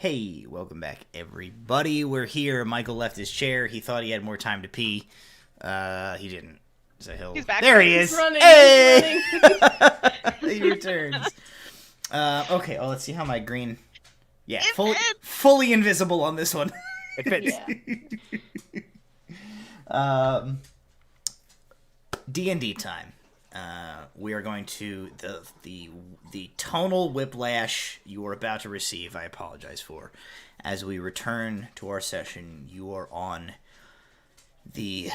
Hey, welcome back, everybody. We're here. Michael left his chair. He thought he had more time to pee. He didn't. So He's back. There he is. He's running. Hey! He's running. He returns. Okay, well, let's see how my green... Yeah, It fully invisible on this one. It fits. Yeah. D&D time. We are going to the tonal whiplash you are about to receive. I apologize for. As we return to our session, you are on the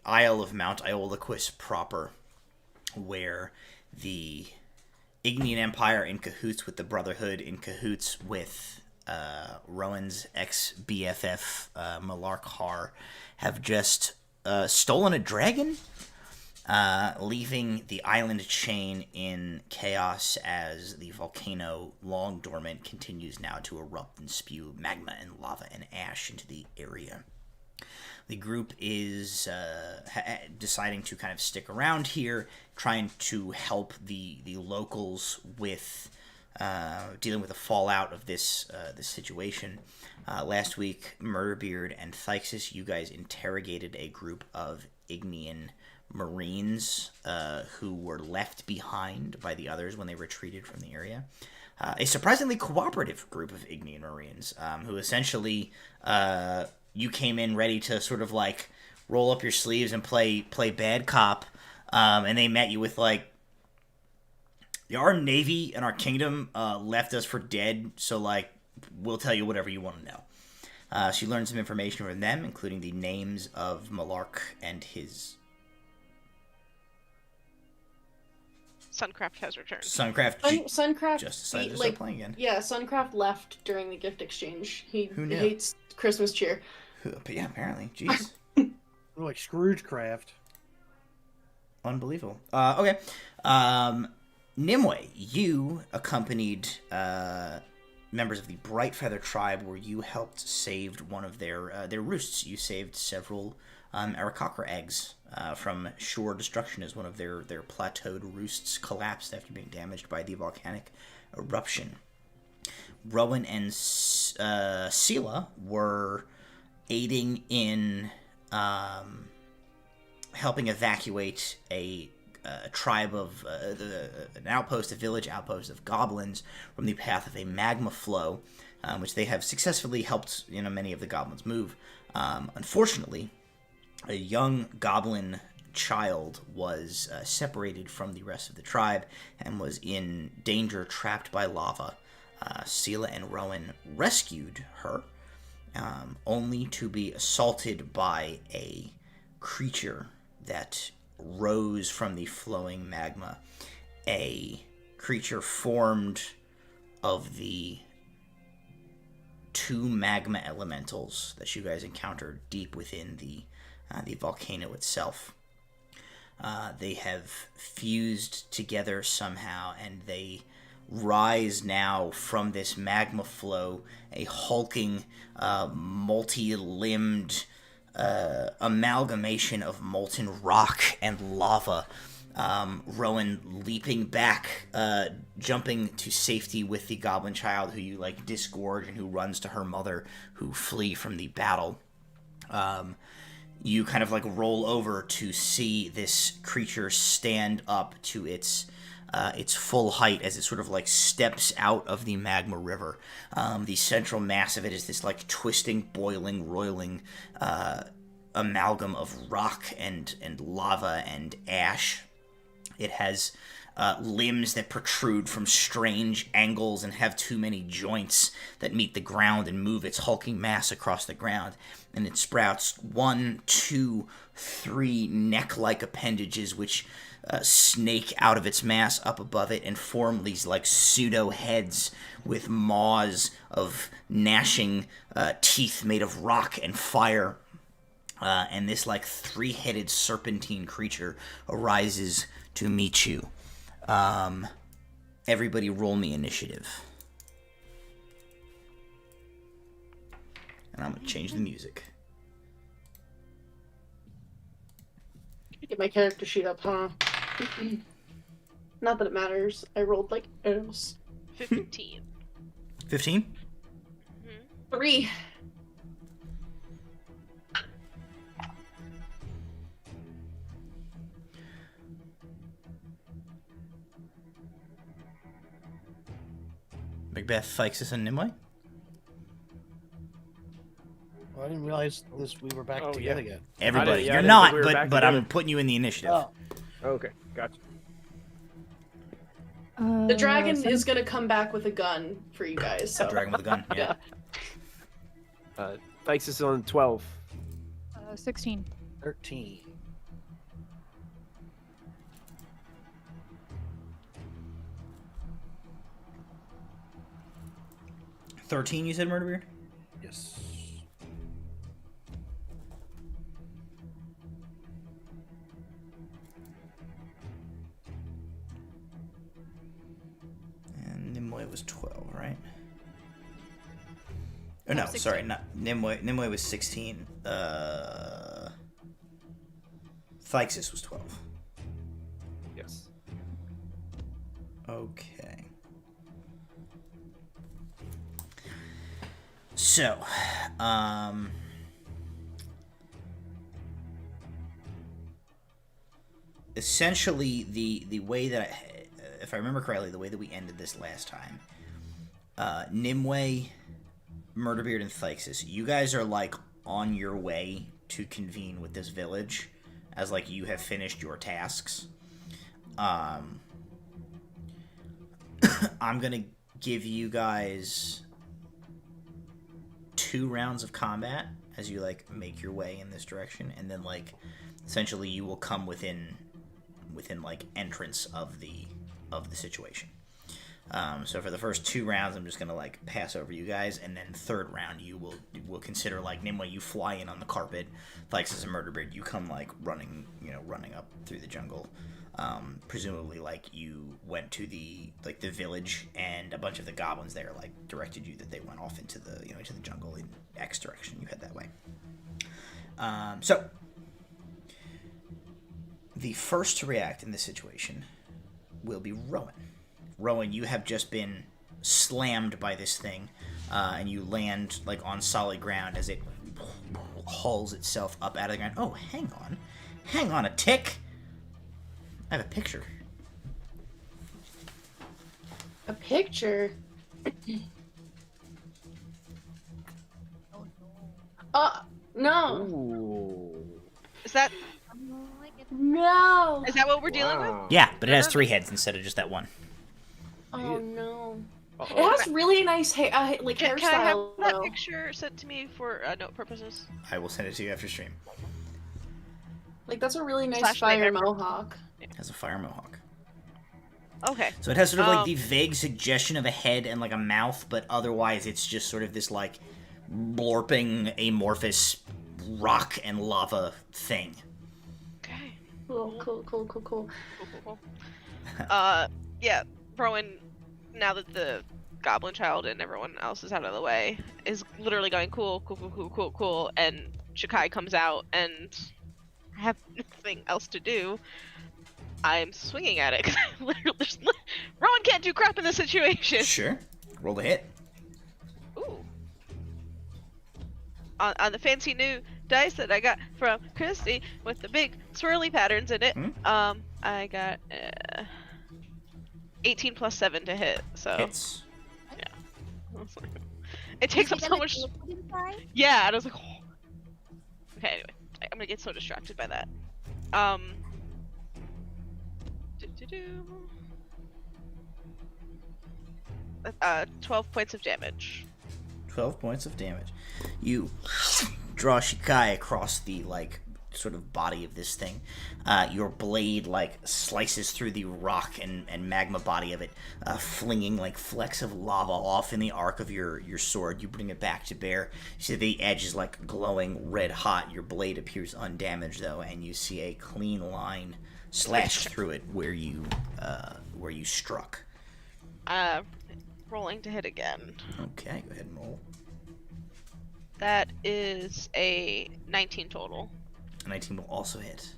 Isle of Mount Iolaquis proper, where the Ignean Empire in cahoots with the Brotherhood, in cahoots with Rowan's ex-BFF, Malark Har, have just stolen a dragon, leaving the island chain in chaos as the volcano, long dormant, continues now to erupt and spew magma and lava and ash into the area. The group is deciding to kind of stick around here, trying to help the locals with dealing with the fallout of this situation. Last week, Murderbeard and Thixis, you guys interrogated a group of Ignean Marines who were left behind by the others when they retreated from the area. A surprisingly cooperative group of Ignean Marines who essentially... you came in ready to sort of like roll up your sleeves and play bad cop, and they met you with like, our navy and our kingdom left us for dead, so like we'll tell you whatever you want to know. She learned some information from them, including the names of Malark and his Suncraft has returned. Suncraft just decided to start playing again. Yeah, Suncraft left during the gift exchange. Who knew? Hates Christmas cheer. But yeah, apparently. Jeez. We're like Scroogecraft. Unbelievable. Okay. Nimue, you accompanied members of the Bright Feather tribe, where you helped save one of their roosts. You saved several Arakocra eggs from shore destruction as one of their plateaued roosts collapsed after being damaged by the volcanic eruption. Rowan and Scylla were aiding in helping evacuate a tribe of a village outpost of goblins from the path of a magma flow, which they have successfully helped many of the goblins move. Unfortunately, a young goblin child was separated from the rest of the tribe and was in danger, trapped by lava. Scylla and Rowan rescued her, only to be assaulted by a creature that rose from the flowing magma. A creature formed of the two magma elementals that you guys encountered deep within the volcano itself. They have fused together somehow, and they rise now from this magma flow, a hulking, multi-limbed amalgamation of molten rock and lava. Rowan leaping back, jumping to safety with the goblin child, who you disgorge, and who runs to her mother, who flee from the battle. You kind of roll over to see this creature stand up to its full height as it sort of steps out of the magma river. The central mass of it is this twisting, boiling, roiling amalgam of rock and lava and ash. It has limbs that protrude from strange angles and have too many joints that meet the ground and move its hulking mass across the ground. And it sprouts 1, 2, 3 neck-like appendages which snake out of its mass up above it and form these pseudo heads with maws of gnashing teeth made of rock and fire. And this three-headed serpentine creature arises to meet you. Everybody roll me initiative. And I'm going to change the music. Get my character sheet up, huh? Not that it matters. I rolled ass. 15. 15? 3. Macbeth, Phyxis, and Nimue? Well, I didn't realize we were back Oh, together yeah. yet. Everybody. yeah, I You're didn't not, think we were back but I'm together. putting you in the initiative. Oh, Okay, gotcha. The dragon is gonna come back with a gun for you guys. So Dragon with a gun, yeah. Thanks is on 12. 16. 13. Yeah. 13, you said, Murderbeard? Yes. And Nimue was 12, right? Oh, no, 16. sorry, not Nimue. Nimue was 16. Phyxis was 12. Yes. Okay. So, essentially the way that if I remember correctly, the way that we ended this last time, Nimue, Murderbeard, and Phyxis, you guys are like on your way to convene with this village, as like you have finished your tasks. I'm gonna give you guys 2 rounds of combat as you like make your way in this direction, and then like essentially you will come within like entrance of the situation. So for the first 2 rounds, I'm just gonna like pass over you guys, and then third round you will consider like Nimue, you fly in on the carpet, Phyxis and Murderbeard, you come like running up through the jungle. Presumably like you went to the village, and a bunch of the goblins there like directed you that they went off into the into the jungle in X direction. You head that way. So the first to react in this situation will be Rowan. Rowan, you have just been slammed by this thing, and you land like on solid ground as it hauls itself up out of the ground. Oh, hang on a tick. I have a picture. a picture. No. Ooh. Is that No. what we're dealing with? Wow. Yeah, but it has 3 heads instead of just that one. Oh no. Uh-oh. It has really nice like Can I have hairstyle. that though. picture sent to me for note purposes? I will send it to you after stream. Like that's a really nice Slash fire nightmare. mohawk. It has a fire mohawk. Okay. So it has sort of like the vague suggestion of a head and like a mouth, but otherwise it's just sort of this like blorping, amorphous rock and lava thing. Okay. Cool. Cool. Yeah, Rowan, now that the goblin child and everyone else is out of the way, is literally going cool, and Shikai comes out, and I have nothing else to do. I'm swinging at it, because Rowan can't do crap in this situation! Sure. Roll the hit. Ooh. On the fancy new dice that I got from Christy with the big swirly patterns in it, I got 18 plus 7 to hit, so Hits. it takes up so much. Yeah, and I was like, oh. Okay, anyway, I'm gonna get so distracted by that. 12 points of damage. 12 points of damage. You draw Shikai across the, like, sort of body of this thing. Your blade, like, slices through the rock and magma body of it, flinging, like, flecks of lava off in the arc of your sword. You bring it back to bear. You see the edge is, like, glowing red hot. Your blade appears undamaged, though, and you see a clean line slashed through it where you struck. Rolling to hit again. Okay, go ahead and roll. That is a 19 total. 19 will also hit.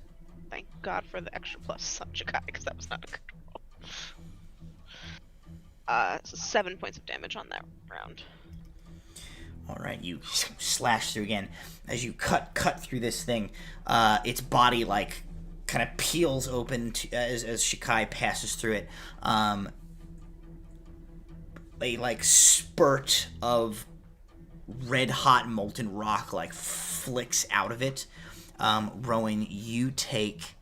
Thank God for the extra plus on Shikai, because that was not a good roll. So 7 points of damage on that round. All right, you slash through again. As you cut through this thing, its body like kind of peels open as Shikai passes through it. A like spurt of red hot molten rock like flicks out of it. Rowan, you take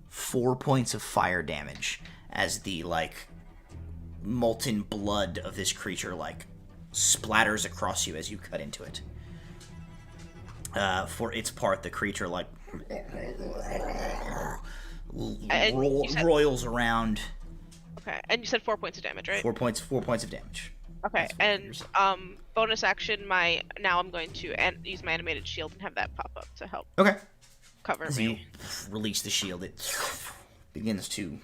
4 points of fire damage as the like molten blood of this creature like splatters across you as you cut into it. For its part, the creature like roils around. Okay, and you said 4 points of damage, right? 4 points of damage. Okay, and bonus action, now I'm going to use my animated shield and have that pop up to help Okay. cover As me. you release the shield, it begins to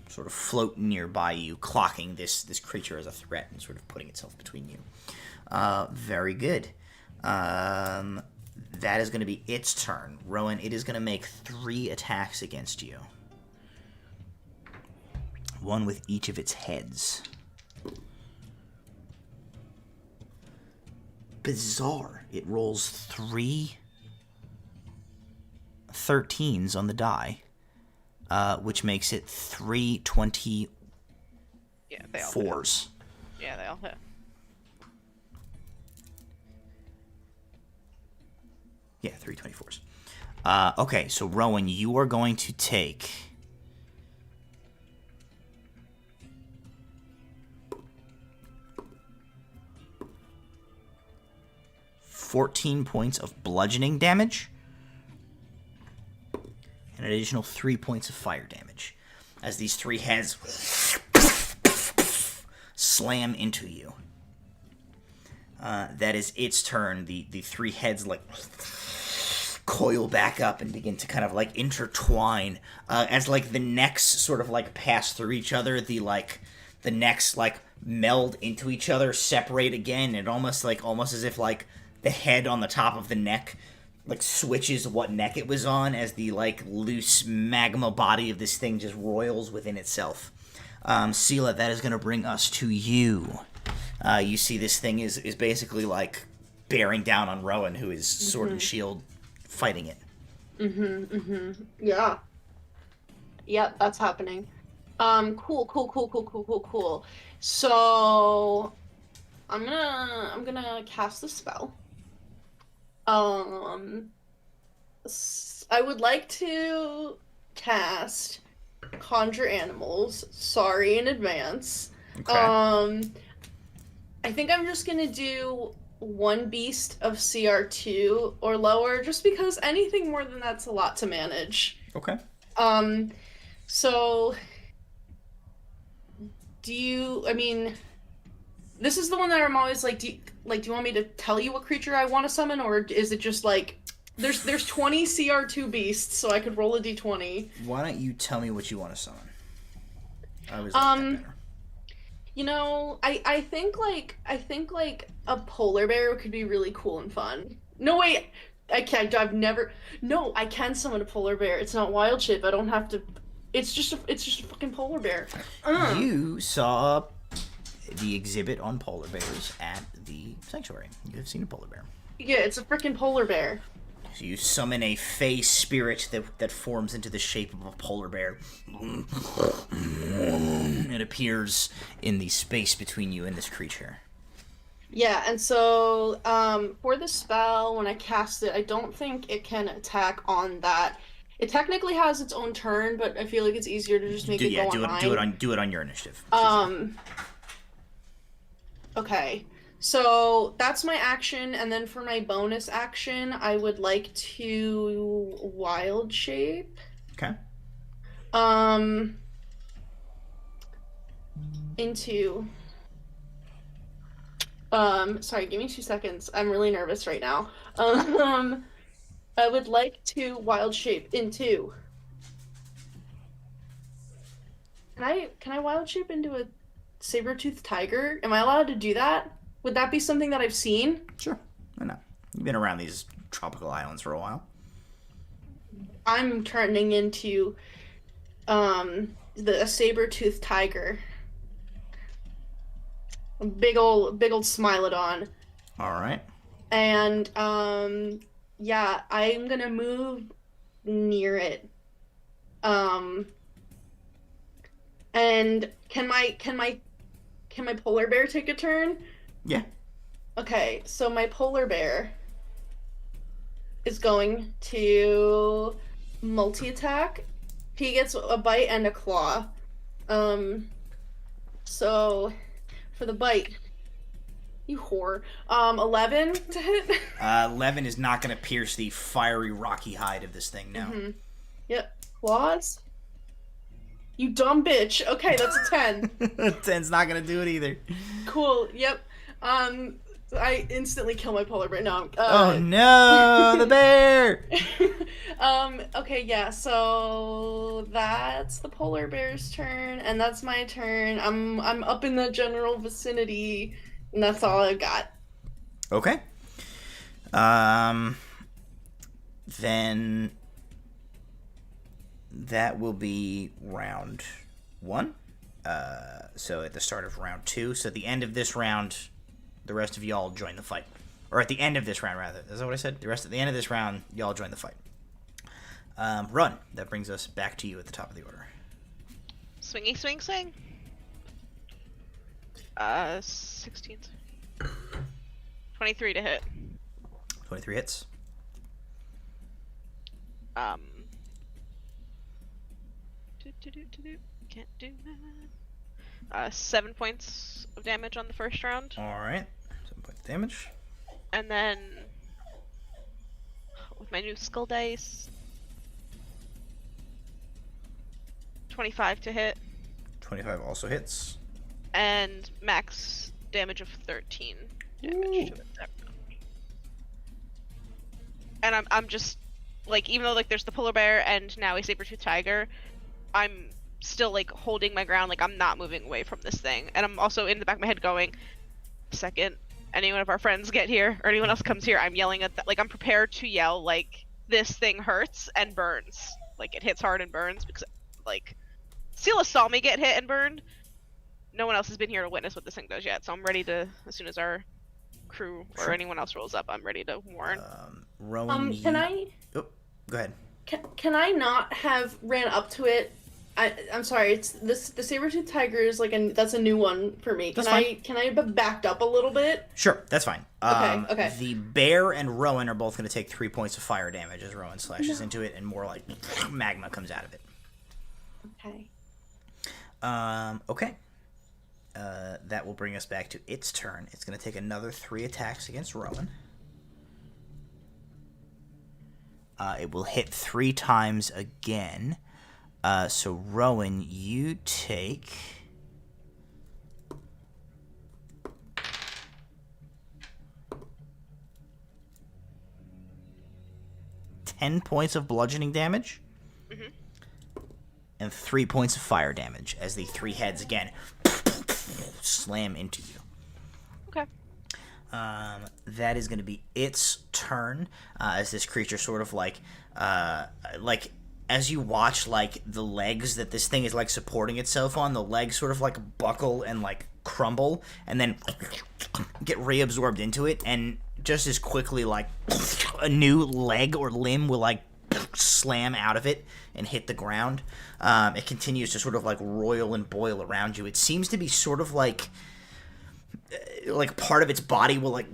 sort of float nearby you, clocking this creature as a threat and sort of putting itself between you. Very good. That is going to be its turn. Rowan, it is going to make 3 attacks against you. One with each of its heads. Bizarre. It rolls 3 13s on the die, which makes it 3 24s. Yeah, they all hit. Yeah, they all hit. Yeah, 3 24s. Okay, so Rowan, you are going to take 14 points of bludgeoning damage and an additional 3 points of fire damage as these 3 heads slam into you. That is its turn. The 3 heads like coil back up and begin to kind of like intertwine as like the necks sort of like pass through each other. The necks like meld into each other, separate again, and almost as if like the head on the top of the neck like switches what neck it was on as the like loose magma body of this thing just roils within itself. Scylla, that is going to bring us to you. You see this thing is basically like bearing down on Rowan, who is sword and shield fighting it. Yeah. Yep, that's happening. Cool. So I'm gonna cast the spell. I would like to cast Conjure Animals. Sorry in advance. Okay. I think I'm just gonna do 1 beast of CR2 or lower, just because anything more than that's a lot to manage. Okay. So this is the one that I'm always like, do you want me to tell you what creature I want to summon, or is it just like there's 20 CR2 beasts, so I could roll a d20? Why don't you tell me what you want to summon? I always like that better. You know, I think a polar bear could be really cool and fun. No, wait, I can't. No, I can summon a polar bear. It's not wild shape. I don't have to. It's just a fucking polar bear. You saw the exhibit on polar bears at the sanctuary. You have seen a polar bear. Yeah, it's a freaking polar bear. So you summon a fey spirit that forms into the shape of a polar bear. It appears in the space between you and this creature. Yeah, and so for the spell, when I cast it, I don't think it can attack on that. It technically has its own turn, but I feel like it's easier to just make it go on mine. Do it on your initiative. Okay. So that's my action, and then for my bonus action, I would like to wild shape. Okay. Into sorry, give me 2 seconds. I'm really nervous right now. I would like to wild shape into. Can I wild shape into a saber-toothed tiger? Am I allowed to do that? Would that be something that I've seen? Sure. Why not? You've been around these tropical islands for a while. I'm turning into a saber-toothed tiger. A big old Smilodon. All right. And yeah, I'm gonna move near it. And can my polar bear take a turn? Yeah. Okay, so my polar bear is going to multi-attack. He gets a bite and a claw. So for the bite, you whore. 11 to hit. 11 is not going to pierce the fiery, rocky hide of this thing. No. Mm-hmm. Yep. Claws. You dumb bitch. Okay, that's a 10. 10's not going to do it either. Cool. Yep. I instantly kill my polar bear. No. Oh no, the bear! Okay, yeah, so that's the polar bear's turn, and that's my turn. I'm up in the general vicinity, and that's all I've got. Okay. Then that will be round 1. So at the start of round 2. So at the end of this round, the rest of y'all join the fight. Or at the end of this round, rather. Is that what I said? At the end of this round, y'all join the fight. Run. That brings us back to you at the top of the order. Swingy, swing, swing. 16. 23 to hit. 23 hits. Can't do that. 7 points of damage on the first round. Alright. 7 points of damage. And then, with my new skull dice, 25 to hit. 25 also hits. And max damage of 13 damage to it that round. And I'm just, like, even though, like, there's the polar bear and now a saber-toothed tiger, I'm still, like, holding my ground, like, I'm not moving away from this thing. And I'm also in the back of my head going, second anyone of our friends get here, or anyone else comes here, I'm yelling at that, like, I'm prepared to yell, like, this thing hurts and burns. Like, it hits hard and burns, because, like, Scylla saw me get hit and burned. No one else has been here to witness what this thing does yet, so I'm ready to, as soon as our crew or anyone else rolls up, I'm ready to warn. Rowan, Can I... Oh, go ahead. Can I not have ran up to it? I'm sorry. It's this. The saber-toothed tiger is like that's a new one for me. That's fine. Can I be backed up a little bit? Sure, that's fine. Okay. The bear and Rowan are both going to take 3 points of fire damage as Rowan slashes into it, and more like magma comes out of it. Okay. Okay. That will bring us back to its turn. It's going to take another 3 attacks against Rowan. It will hit 3 times again. So Rowan, you take 10 points of bludgeoning damage. Mm-hmm. And 3 points of fire damage as the 3 heads again slam into you. Okay. That is going to be its turn as this creature sort of like as you watch, like, the legs that this thing is, like, supporting itself on, the legs sort of, like, buckle and, like, crumble, and then get reabsorbed into it, and just as quickly, like, a new leg or limb will, like, slam out of it and hit the ground. It continues to sort of, like, roil and boil around you. It seems to be sort of, like part of its body will, like,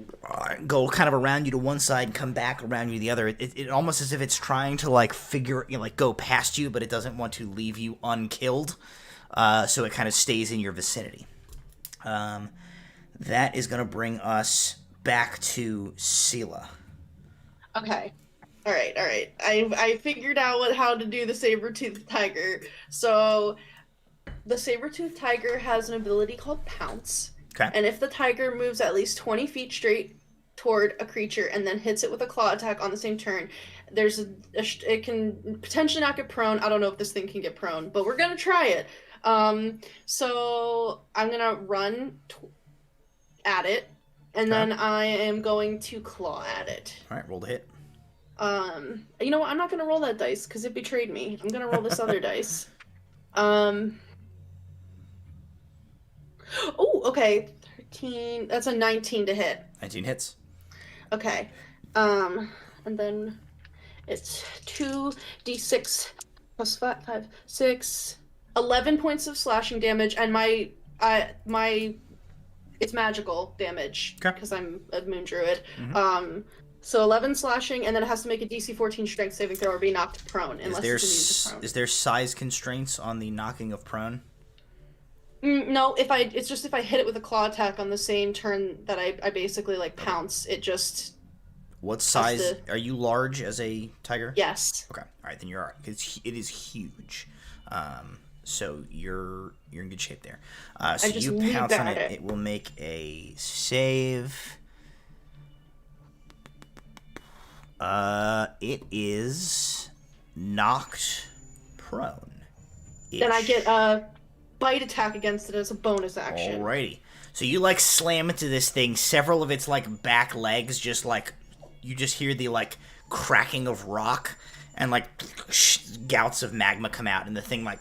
go kind of around you to one side and come back around you to the other. It almost as if it's trying to, like, go past you, but it doesn't want to leave you unkilled. So it kind of stays in your vicinity. That is going to bring us back to Scylla. Okay. All right. I figured out how to do the saber-toothed tiger. So the saber-toothed tiger has an ability called Pounce. Okay. And if the tiger moves at least 20 feet straight toward a creature and then hits it with a claw attack on the same turn, it can potentially not get prone. I don't know if this thing can get prone, but we're going to try it. So I'm going to run at it, and then I am going to claw at it. All right, roll the hit. You know what? I'm not going to roll that dice because it betrayed me. I'm going to roll this other dice. Oh, okay. 15. That's a 19 to hit. 19 hits. Okay. And then it's 2d6 plus 5, 6, 11 points of slashing damage, and my it's magical damage Okay. because I'm a moon druid. Mhm. So 11 slashing, and then it has to make a DC 14 strength saving throw or be knocked prone unless it's immune to prone. Is there size constraints on the knocking of prone? No, it's just if I hit it with a claw attack on the same turn that I basically like pounce, it just What size are you? Large as a tiger? yes. Okay. All right, then you're all right. It is huge. So you're in good shape there. So I just you leave pounce on that it. at it. It will make a save. It is knocked prone. Then I get a bite attack against it as a bonus action. Alrighty. So you like slam into this thing. Several of its like back legs just like you just hear the like cracking of rock and like gouts of magma come out, and the thing like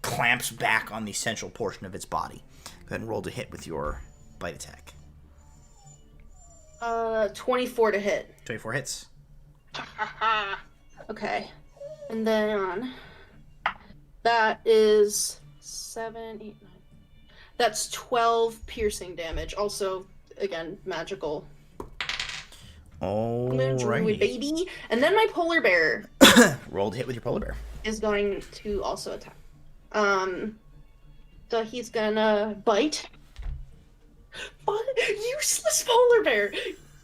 clamps back on the central portion of its body. Go ahead and roll to hit with your bite attack. 24 to hit. 24 hits. Okay. And then that is 7, 8, 9. That's 12 piercing damage. Also, again, magical. Moon druid Alrighty. baby. And then my polar bear Roll to hit with your polar bear. is going to also attack. So he's gonna bite. What? Useless polar bear!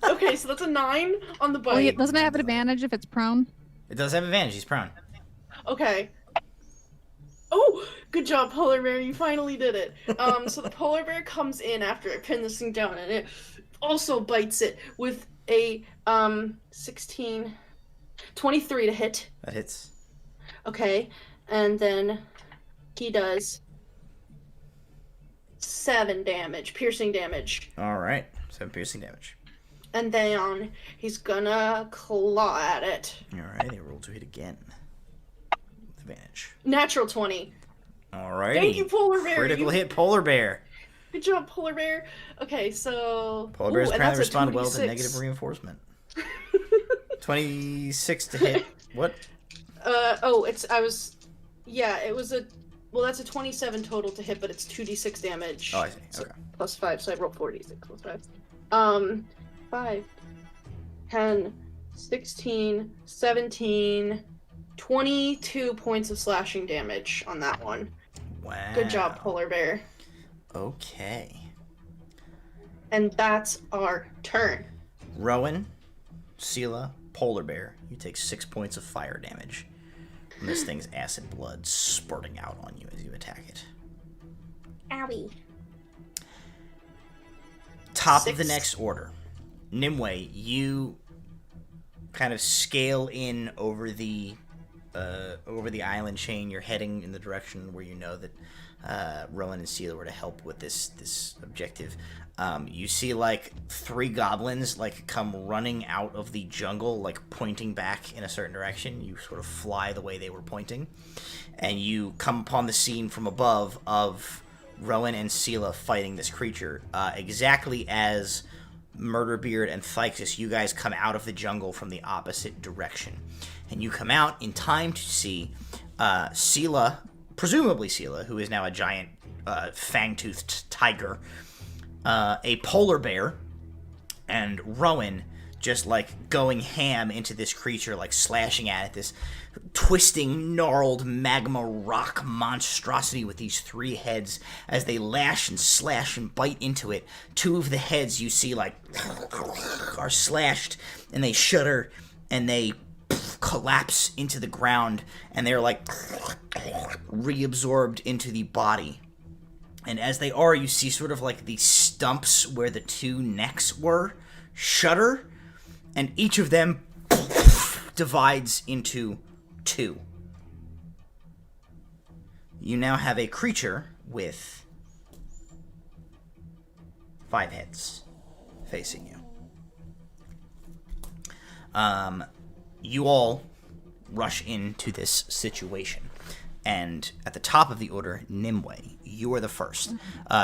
Okay, so that's a 9 on the bite. Oh, yeah, doesn't it have an advantage if it's prone? It does have advantage. He's prone. Okay. Oh, good job, polar bear. You finally did it. So the polar bear comes in after I pin this thing down, and it also bites it with a 16, 23 to hit. That hits. Okay, and then he does 7 damage, piercing damage. Alright. 7 piercing damage. And then he's gonna claw at it. Alrighty. Roll to hit again. With advantage. Natural 20. Alrighty. Thank you, polar bear. Critical You- hit, polar bear. Good job, polar bear. Okay, so Polar bears and apparently that's a respond well to 2d6. negative reinforcement. 26 to hit. What? That's a 27 total to hit, but it's 2d6 damage. Oh, I see. So Okay. plus 5, so I rolled 4d6 plus 5. 5, 10, 16, 17, 22 points of slashing damage on that one. Wow. Good job, polar bear. Okay. And that's our turn. Rowan, Scylla, polar bear. You take 6 points of fire damage from this thing's acid blood spurting out on you as you attack it. Owie. Top of the 6. next order. Nimue, you kind of scale in over the island chain. You're heading in the direction where you know that Rowan and Scylla were to help with this objective. You see like 3 goblins like come running out of the jungle, like pointing back in a certain direction. You sort of fly the way they were pointing, and you come upon the scene from above of Rowan and Scylla fighting this creature. Exactly as Murderbeard and Thyksus, you guys come out of the jungle from the opposite direction. And you come out in time to see Scylla, presumably Scylla, who is now a giant fang-toothed tiger, a polar bear, and Rowan just like going ham into this creature, like slashing at it, this twisting, gnarled magma rock monstrosity with these 3 heads. As they lash and slash and bite into it, 2 of the heads you see like are slashed, and they shudder and they collapse into the ground, and they're like reabsorbed into the body. And as they are, you see sort of like the stumps where the 2 necks were shudder, and each of them divides into 2. You now have a creature with 5 heads facing you. You all rush into this situation. And at the top of the order, Nimue, you are the first.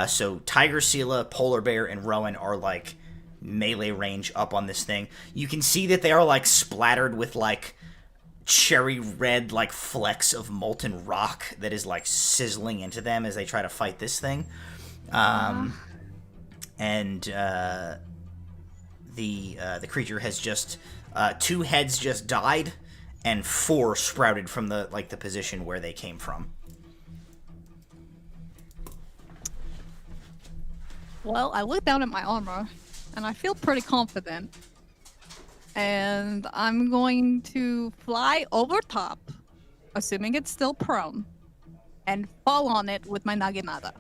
So Tiger, Scylla, Polar Bear, and Rowan are like melee range up on this thing. You can see that they are like splattered with like cherry red like flecks of molten rock that is like sizzling into them as they try to fight this thing. And the creature has just 2 heads just died, and 4 sprouted from the position where they came from. Well, I look down at my armor, and I feel pretty confident. And I'm going to fly over top, assuming it's still prone, and fall on it with my naginata.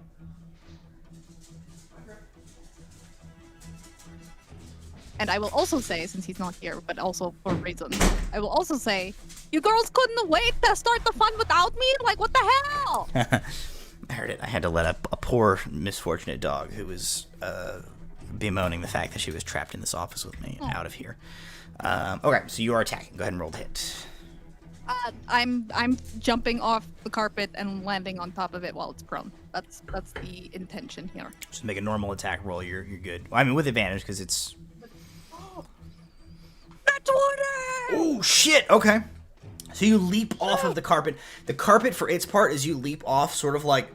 And I will also say, since he's not here, but also for reasons, I will also say, you girls couldn't wait to start the fun without me? Like, what the hell? I heard it. I had to let a poor, misfortunate dog who was bemoaning the fact that she was trapped in this office with me out of here. Okay, so you are attacking. Go ahead and roll the hit. I'm jumping off the carpet and landing on top of it while it's prone. That's the intention here. Just make a normal attack roll. You're good. Well, I mean, with advantage because it's. Oh shit! Okay. So you leap off of the carpet. The carpet, for its part, as you leap off, sort of like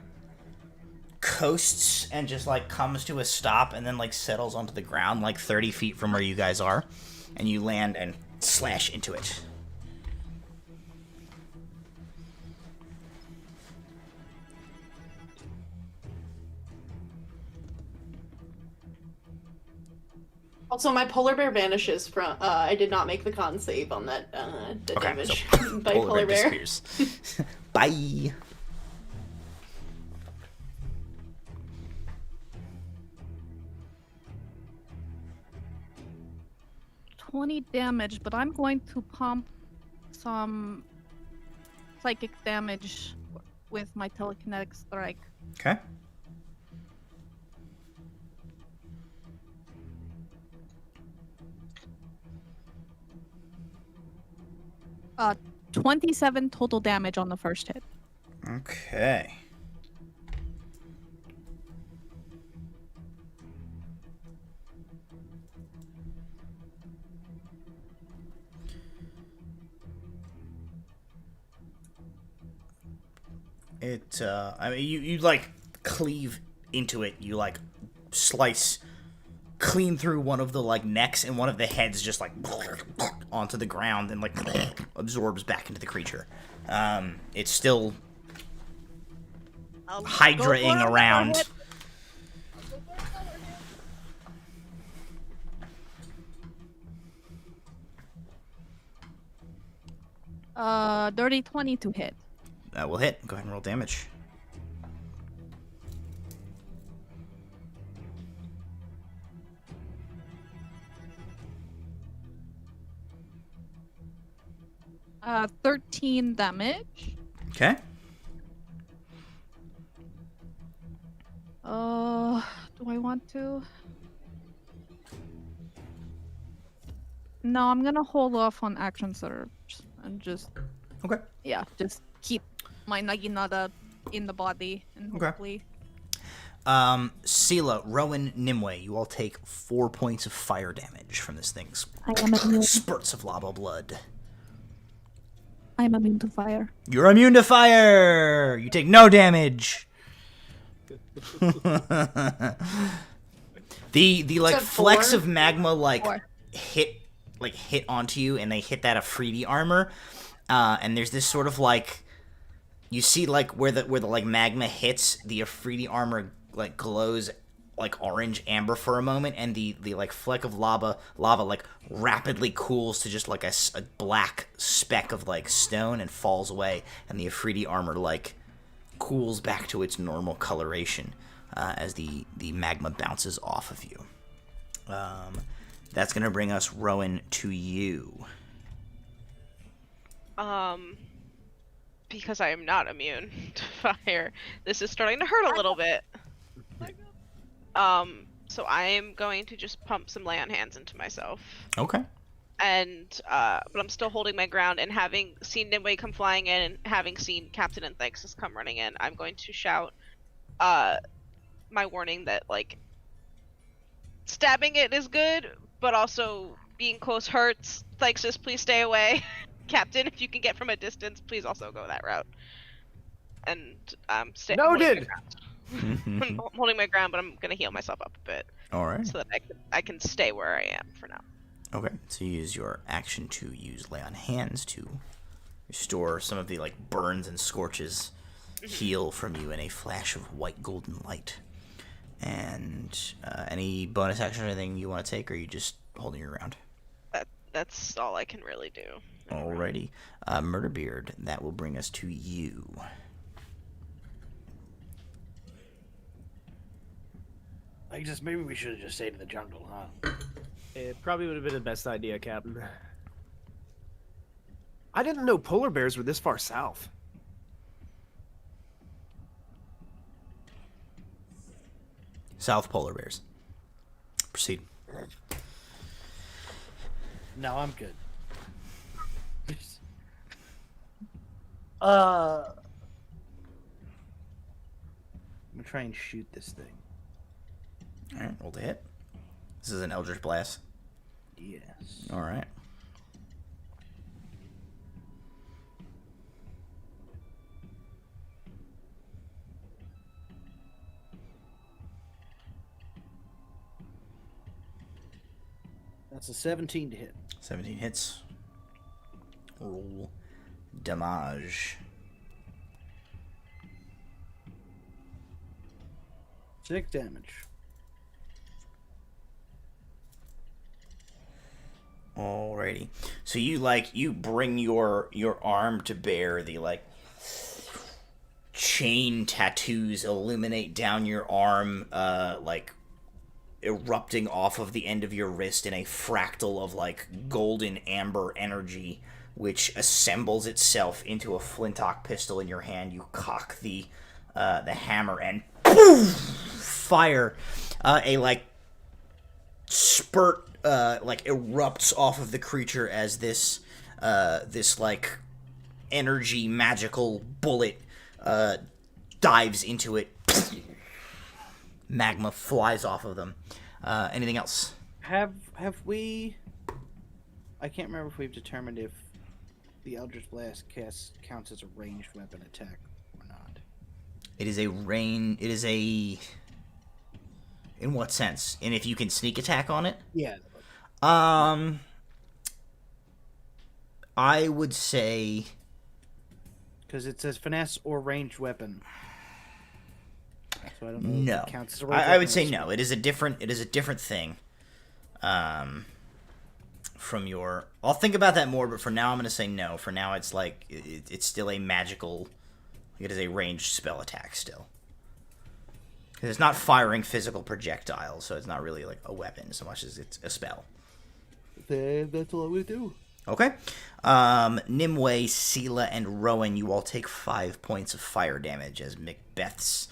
coasts and just like comes to a stop and then like settles onto the ground like 30 feet from where you guys are, and you land and slash into it. Also, my polar bear vanishes from. I did not make the con save on that the damage so by polar bear. Disappears. Bye. $20 damage, but I'm going to pump some psychic damage with my telekinetic strike. Okay. Uh, 27 total damage on the first hit. Okay. I mean, you like cleave into it. You like slice clean through one of the like necks, and one of the heads just like onto the ground and like absorbs back into the creature. It's still hydraing around. Dirty 20 to hit. That will hit. Go ahead and roll damage. 13 damage. Okay. Do I want to? No, I'm gonna hold off on action surge and just. Okay. Yeah, just keep my naginata in the body and hopefully. Scylla, Rowan, Nimue, you all take 4 points of fire damage from this thing's I am immune. spurts of lava blood. I'm immune to fire. You're immune to fire! You take no damage! the like flecks of magma like hit onto you, and they hit that Afridi armor, and there's this sort of like, you see like where the like magma hits, the Afridi armor like glows like orange amber for a moment, and the like fleck of lava like rapidly cools to just like a black speck of like stone and falls away, and the Afridi armor like cools back to its normal coloration as the magma bounces off of you. That's gonna bring us, Rowan, to you. Because I am not immune to fire, this is starting to hurt a little bit. So I am going to just pump some lay on hands into myself. Okay. but I'm still holding my ground. And having seen Nimue come flying in, and having seen Captain and Thexus come running in, I'm going to shout my warning that like stabbing it is good, but also being close hurts. Thexus, please stay away. Captain, if you can get from a distance, please also go that route. And I'm Noted. I'm holding my ground, but I'm gonna heal myself up a bit. All right. So that I can stay where I am for now. Okay, so you use your action to use Lay on Hands to restore some of the like burns and scorches, heal from you in a flash of white golden light. And any bonus action or anything you want to take, or are you just holding your ground? That's all I can really do. Alrighty. Murderbeard, that will bring us to you. Maybe we should have just stayed in the jungle, huh? It probably would have been the best idea, Captain. I didn't know polar bears were this far south. South polar bears. Proceed. No, I'm good. I'm gonna try and shoot this thing. Alright, roll to hit. This is an Eldritch Blast. Yes. Alright. That's a 17 to hit. 17 hits. Roll damage. 6 damage. Alrighty. So you bring your arm to bear, the chain tattoos illuminate down your arm, erupting off of the end of your wrist in a fractal of golden amber energy, which assembles itself into a flintlock pistol in your hand. You cock the hammer and poof, fire. A spurt erupts off of the creature as this energy magical bullet dives into it. Magma flies off of them. Anything else? Have we? I can't remember if we've determined if the Eldritch Blast counts as a ranged weapon attack or not. It is a. In what sense? And if you can sneak attack on it? Yeah. I would say. Because it says finesse or ranged weapon. So I don't know No, if it counts as a ranged I would weapon say or no. It is a different thing. From your, I'll think about that more. But for now, I'm going to say no. For now, it's it's still a magical. It is a ranged spell attack still. Because it's not firing physical projectiles, so it's not really a weapon so much as it's a spell. Then that's all I'm going to do. Okay. Nimue, Scylla, and Rowan, you all take 5 points of fire damage as Macbeth's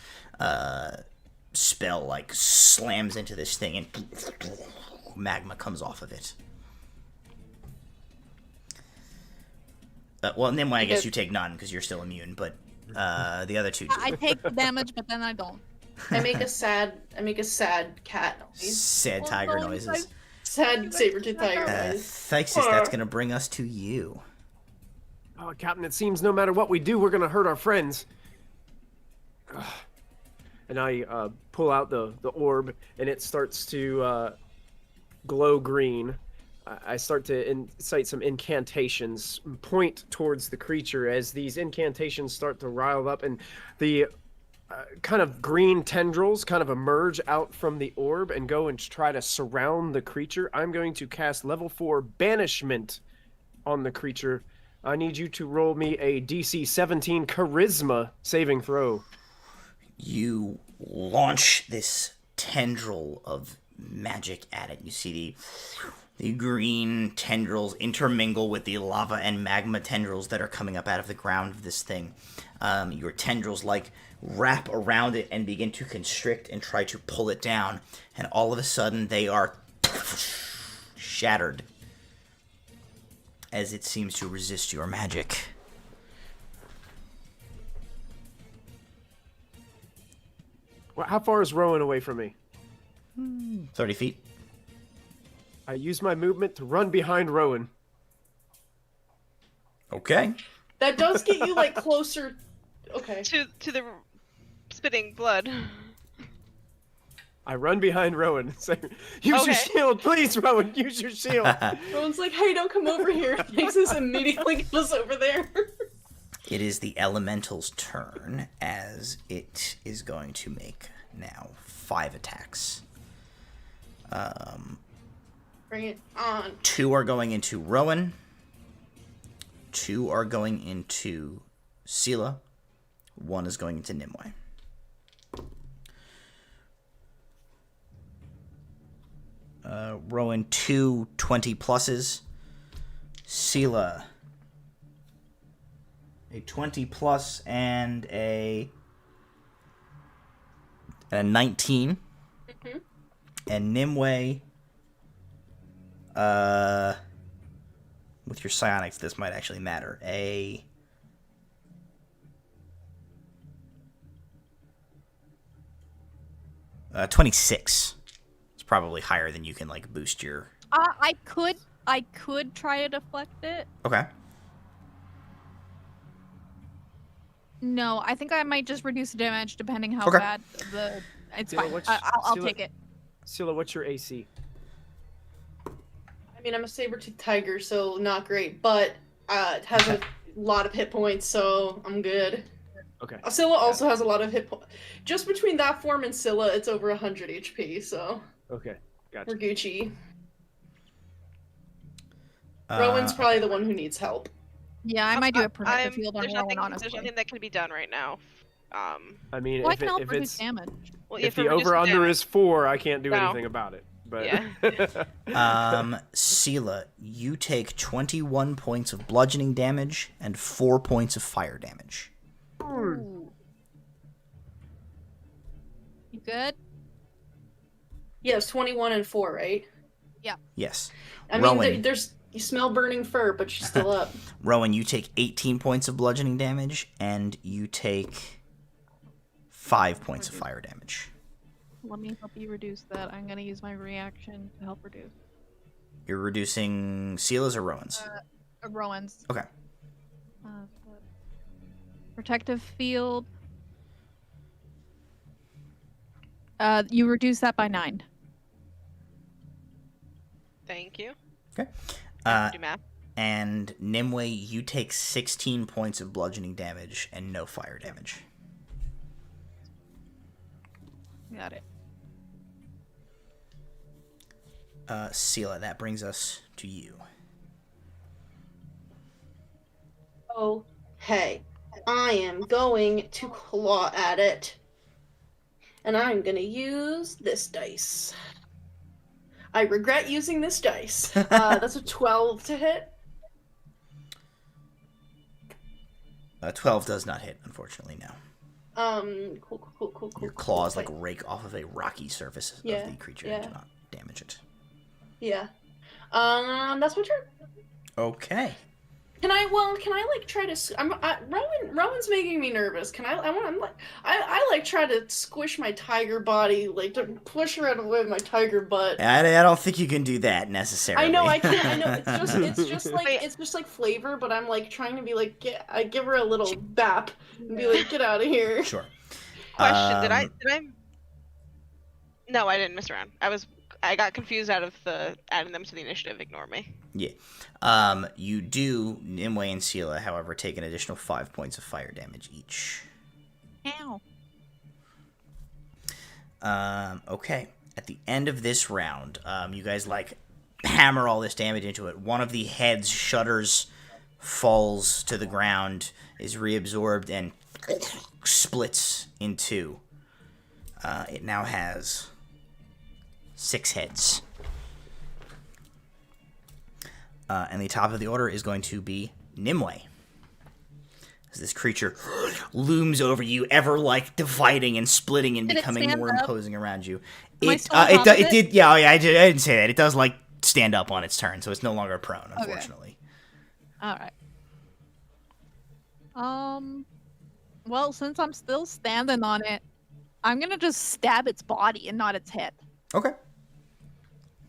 spell slams into this thing and magma comes off of it. Well, Nimue, I guess you take none because you're still immune, but the other two do. I take the damage, but then I don't. I make a sad cat noise. Sad tiger noises. Sad saber-tooth tiger noise. Thexis, that's going to bring us to you. Oh, Captain, it seems no matter what we do, we're going to hurt our friends. Ugh. And I pull out the orb, and it starts to glow green. I start to incite some incantations, point towards the creature as these incantations start to rile up, and the kind of green tendrils kind of emerge out from the orb and go and try to surround the creature. I'm going to cast level 4 banishment on the creature. I need you to roll me a DC 17 charisma saving throw. You launch this tendril of magic at it. You see the green tendrils intermingle with the lava and magma tendrils that are coming up out of the ground of this thing. Your tendrils wrap around it and begin to constrict and try to pull it down, and all of a sudden they are shattered as it seems to resist your magic. Well, how far is Rowan away from me? 30 feet. I use my movement to run behind Rowan. Okay. That does get you like closer. Okay. To the spitting blood. I run behind Rowan and say, use your Okay. shield, please, Rowan, use your shield. Rowan's like, hey, don't come over here. Makes us immediately goes over there. It is the elemental's turn, as it is going to make now 5 attacks. Bring it on. 2 are going into Rowan. 2 are going into Scylla. 1 is going into Nimue. Rowan, 2 20 pluses. Scylla, a 20 plus and a 19. Mm-hmm. And Nimue, with your psionics, this might actually matter. A 26. It's probably higher than you can like boost your. I could try to deflect it. Okay. No, I think I might just reduce the damage depending how Okay. bad the. It's Scylla, fine. what's- I'll Scylla- take it. Scylla, what's your AC? I mean, I'm a saber-toothed tiger, so not great, but it has a lot of hit points, so I'm good. Okay. Scylla also has a lot of hit points. Just between that form and Scylla, it's over 100 HP, so Okay. Gotcha. we're Gucci. Rowan's probably the one who needs help. Yeah, I might do a protective field on There's Rowan, nothing. honestly. There's nothing that can be done right now. I mean, Well, I if, can it, help if reduce it's damage. Well, if we're the reducing over-under damage- is 4, I can't do No. anything about it. But Yeah. Scylla, you take 21 points of bludgeoning damage and 4 points of fire damage. Ooh. You good? Yeah, it's 21 and 4, right? Yes. I mean, Rowan, there's you smell burning fur, but she's still up. Rowan, you take 18 points of bludgeoning damage and you take 5 points of fire damage. Let me help you reduce that. I'm gonna use my reaction to help reduce. You're reducing Scylla's or Rowan's? Rowan's. Okay. Protective field. You reduce that by 9. Thank you. Okay. Do math. And Nimue, you take 16 points of bludgeoning damage and no fire damage. Got it. Scylla, that brings us to you. Oh, hey. I am going to claw at it. And I'm gonna use this dice. I regret using this dice. That's a 12 to hit. 12 does not hit, unfortunately, no. Cool. Your claws like rake off of a rocky surface Yeah, of the creature yeah. and do not damage it. Yeah. That's my turn. Okay. Can I like try to? Rowan's making me nervous. Can I like try to squish my tiger body, like to push her out of the way with my tiger butt. I don't think you can do that necessarily. I know I can't. I know it's just like flavor, but I'm like trying to be like I give her a little bap and be like, get out of here. Sure. Question: Did I? No, I didn't mess around. I got confused out of the adding them to the initiative. Ignore me. Yeah. You do, Nimue and Scylla, however, take an additional 5 points of fire damage each. Ow. Okay. At the end of this round, you guys like hammer all this damage into it. One of the heads shudders, falls to the ground, is reabsorbed, and splits in 2. It now has 6 heads. And the top of the order is going to be Nimue. As this creature looms over you, ever like dividing and splitting and Did it becoming stand more up? imposing around you. Am I It still on top of did. Yeah, I didn't say that. It does like stand up on its turn, so it's no longer prone, unfortunately. All right. Well, since I'm still standing on it, I'm gonna just stab its body and not its head. Okay.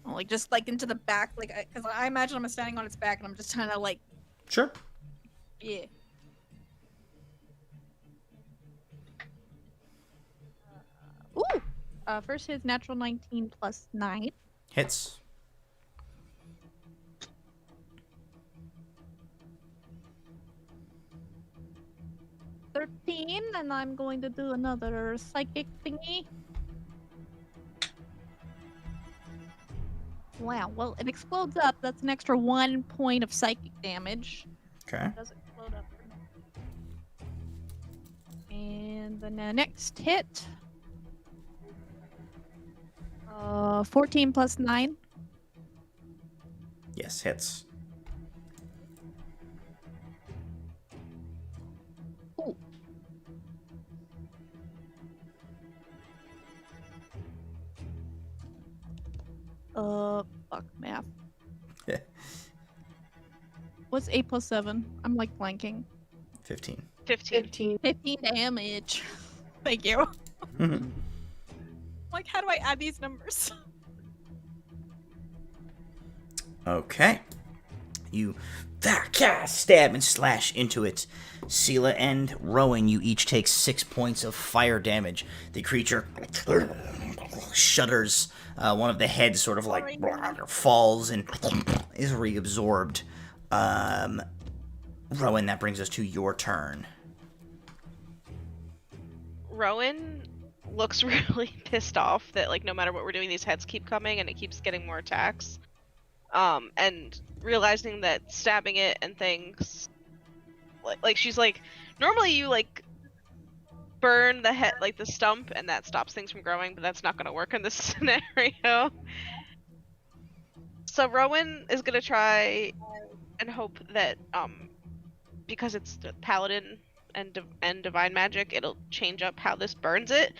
Like just like into the back, like because I imagine I'm standing on its back and I'm just trying to like, Sure. yeah. Ooh. First hit is natural 19 plus 9. Hits. And I'm going to do another psychic thingy. Wow, well, it explodes up. That's an extra 1 point of psychic damage. Okay. It does explode up. And the next hit. 14 plus 9. Yes, hits. Ooh. Fuck math. What's 8 plus 7? I'm like blanking. 15. 15. 15 damage. Thank you. Like, how do I add these numbers? Okay. You stab and slash into it. Scylla and Rowan, you each take 6 points of fire damage. The creature shudders. One of the heads sort of like falls and is reabsorbed. Rowan, that brings us to your turn. Rowan looks really pissed off that like no matter what we're doing, these heads keep coming and it keeps getting more attacks. And realizing that stabbing it and things, like she's like, normally you like burn the head, like the stump, and that stops things from growing, but that's not gonna work in this scenario. So Rowan is gonna try and hope that because it's the paladin and divine magic, it'll change up how this burns it,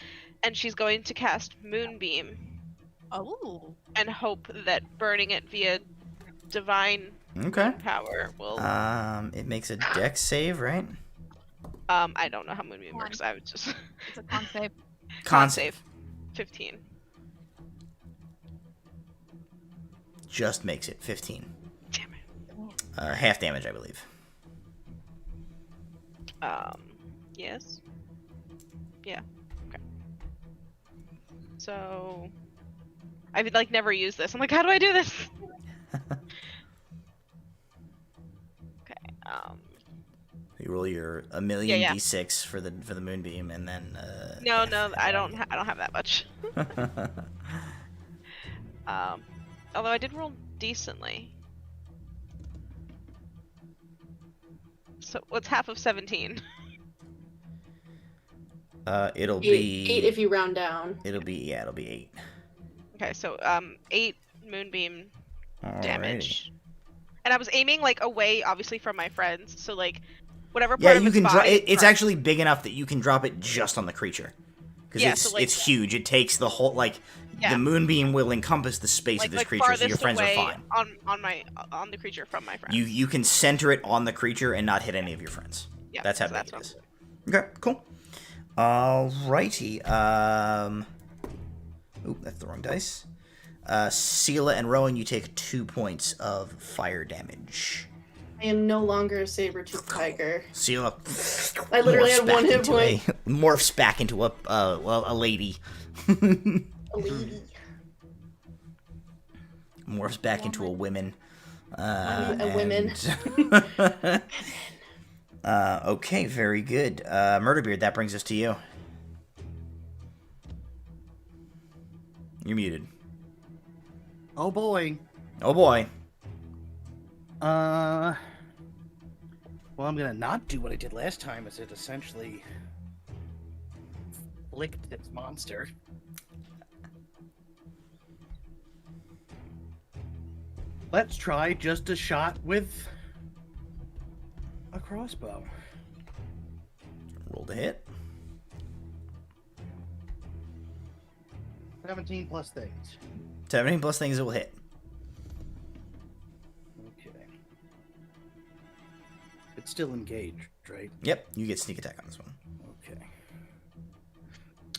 and she's going to cast Moonbeam. Oh. And hope that burning it via divine power will. It makes a dex save, right? I don't know how Moonbeam works. I would just. It's a con save. Con save. 15. Just makes it 15. Damn it. Half damage, I believe. Yes. Yeah. Okay. So. I've like never used this. I'm like, how do I do this? Okay. You roll your a million d6 for the moonbeam, and then. No, I don't have that much. Although I did roll decently. So what's half of 17? It'll Eight be if you round down. It'll be 8. Okay, so 8 moonbeam damage. Alrighty. And I was aiming like away, obviously, from my friends. So like, whatever part of you its can drop. body. It's actually big enough that you can drop it just on the creature, because it's huge. It takes the whole the moonbeam will encompass the space of this creature, so your friends are fine. On the creature from my friends. You can center it on the creature and not hit any of your friends. Yeah, that's how so big it that's is. Okay, cool. Alrighty. Oop, that's the wrong dice. Scylla and Rowan, you take 2 points of fire damage. I am no longer a saber-toothed tiger. Scylla. I literally had 1 hit point. Morphs back into a lady. A lady. Morphs back into a woman. A women. Okay, very good. Murderbeard, that brings us to you. You're muted. Oh boy. Oh boy. Well, I'm gonna not do what I did last time, as it essentially licked its monster. Let's try just a shot with a crossbow. Roll to hit. 17 plus things. 17 plus things that will hit. Okay. It's still engaged, right? Yep, you get sneak attack on this one. Okay.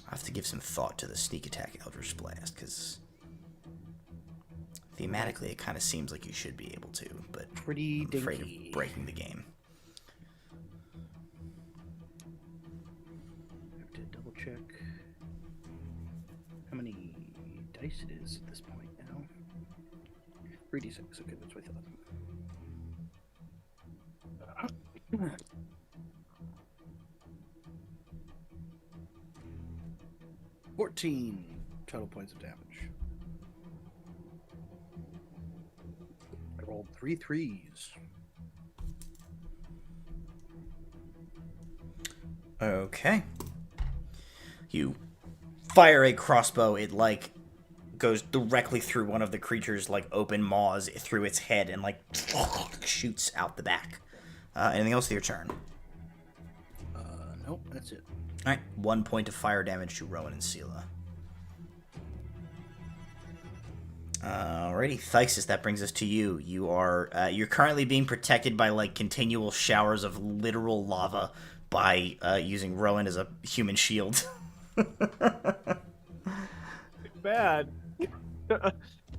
I have to give some thought to the sneak attack Eldritch Blast, because thematically it kind of seems like you should be able to, but Pretty I'm afraid dinky. of breaking the game. I have to double check how many dice it is at this point now. 3d6. Okay, that's what I thought. 14 total points of damage. I rolled 3 threes. Okay. You fire a crossbow. It, like, goes directly through one of the creature's, like, open maws through its head and, like, shoots out the back. Anything else to your turn? Nope, that's it. Alright, 1 point of fire damage to Rowan and Scylla. Alrighty, Thyxis, that brings us to you. You are, you're currently being protected by, like, continual showers of literal lava by, using Rowan as a human shield. Bad.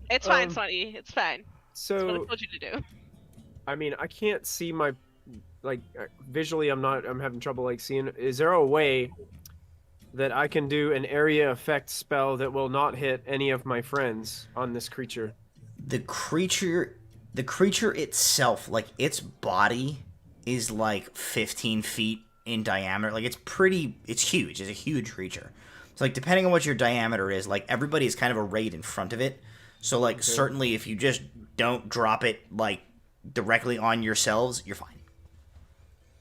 It's fine, Sonny. It's fine. That's what I So, told you to do. I mean, I can't see my, like, visually I'm having trouble, like, seeing. Is there a way that I can do an area effect spell that will not hit any of my friends on this creature? The creature itself, like, its body is, like, 15 feet in diameter. Like, it's huge. It's a huge creature. So, like, depending on what your diameter is, like, everybody is kind of arrayed in front of it. So, like, certainly if you just don't drop it, like, directly on yourselves, you're fine.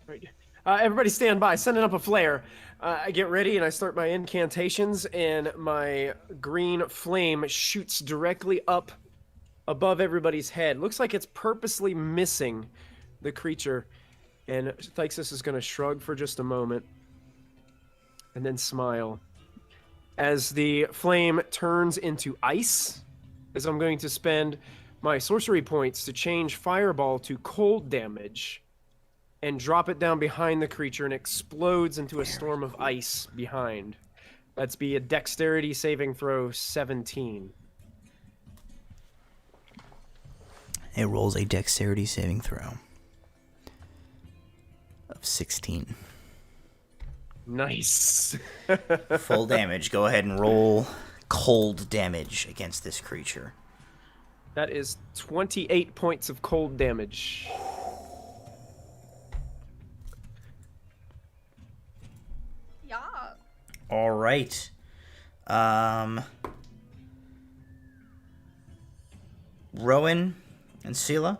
Right. Everybody stand by, sending up a flare. I get ready and I start my incantations, and my green flame shoots directly up above everybody's head. Looks like it's purposely missing the creature. And Thyxis is going to shrug for just a moment and then smile as the flame turns into ice, as I'm going to spend my sorcery points to change Fireball to cold damage and drop it down behind the creature, and explodes into a storm of ice behind. Let's be a dexterity saving throw 17. It rolls a dexterity saving throw of 16. Nice. Full damage. Go ahead and roll cold damage against this creature. That is 28 points of cold damage. Yeah. All right. Rowan and Scylla,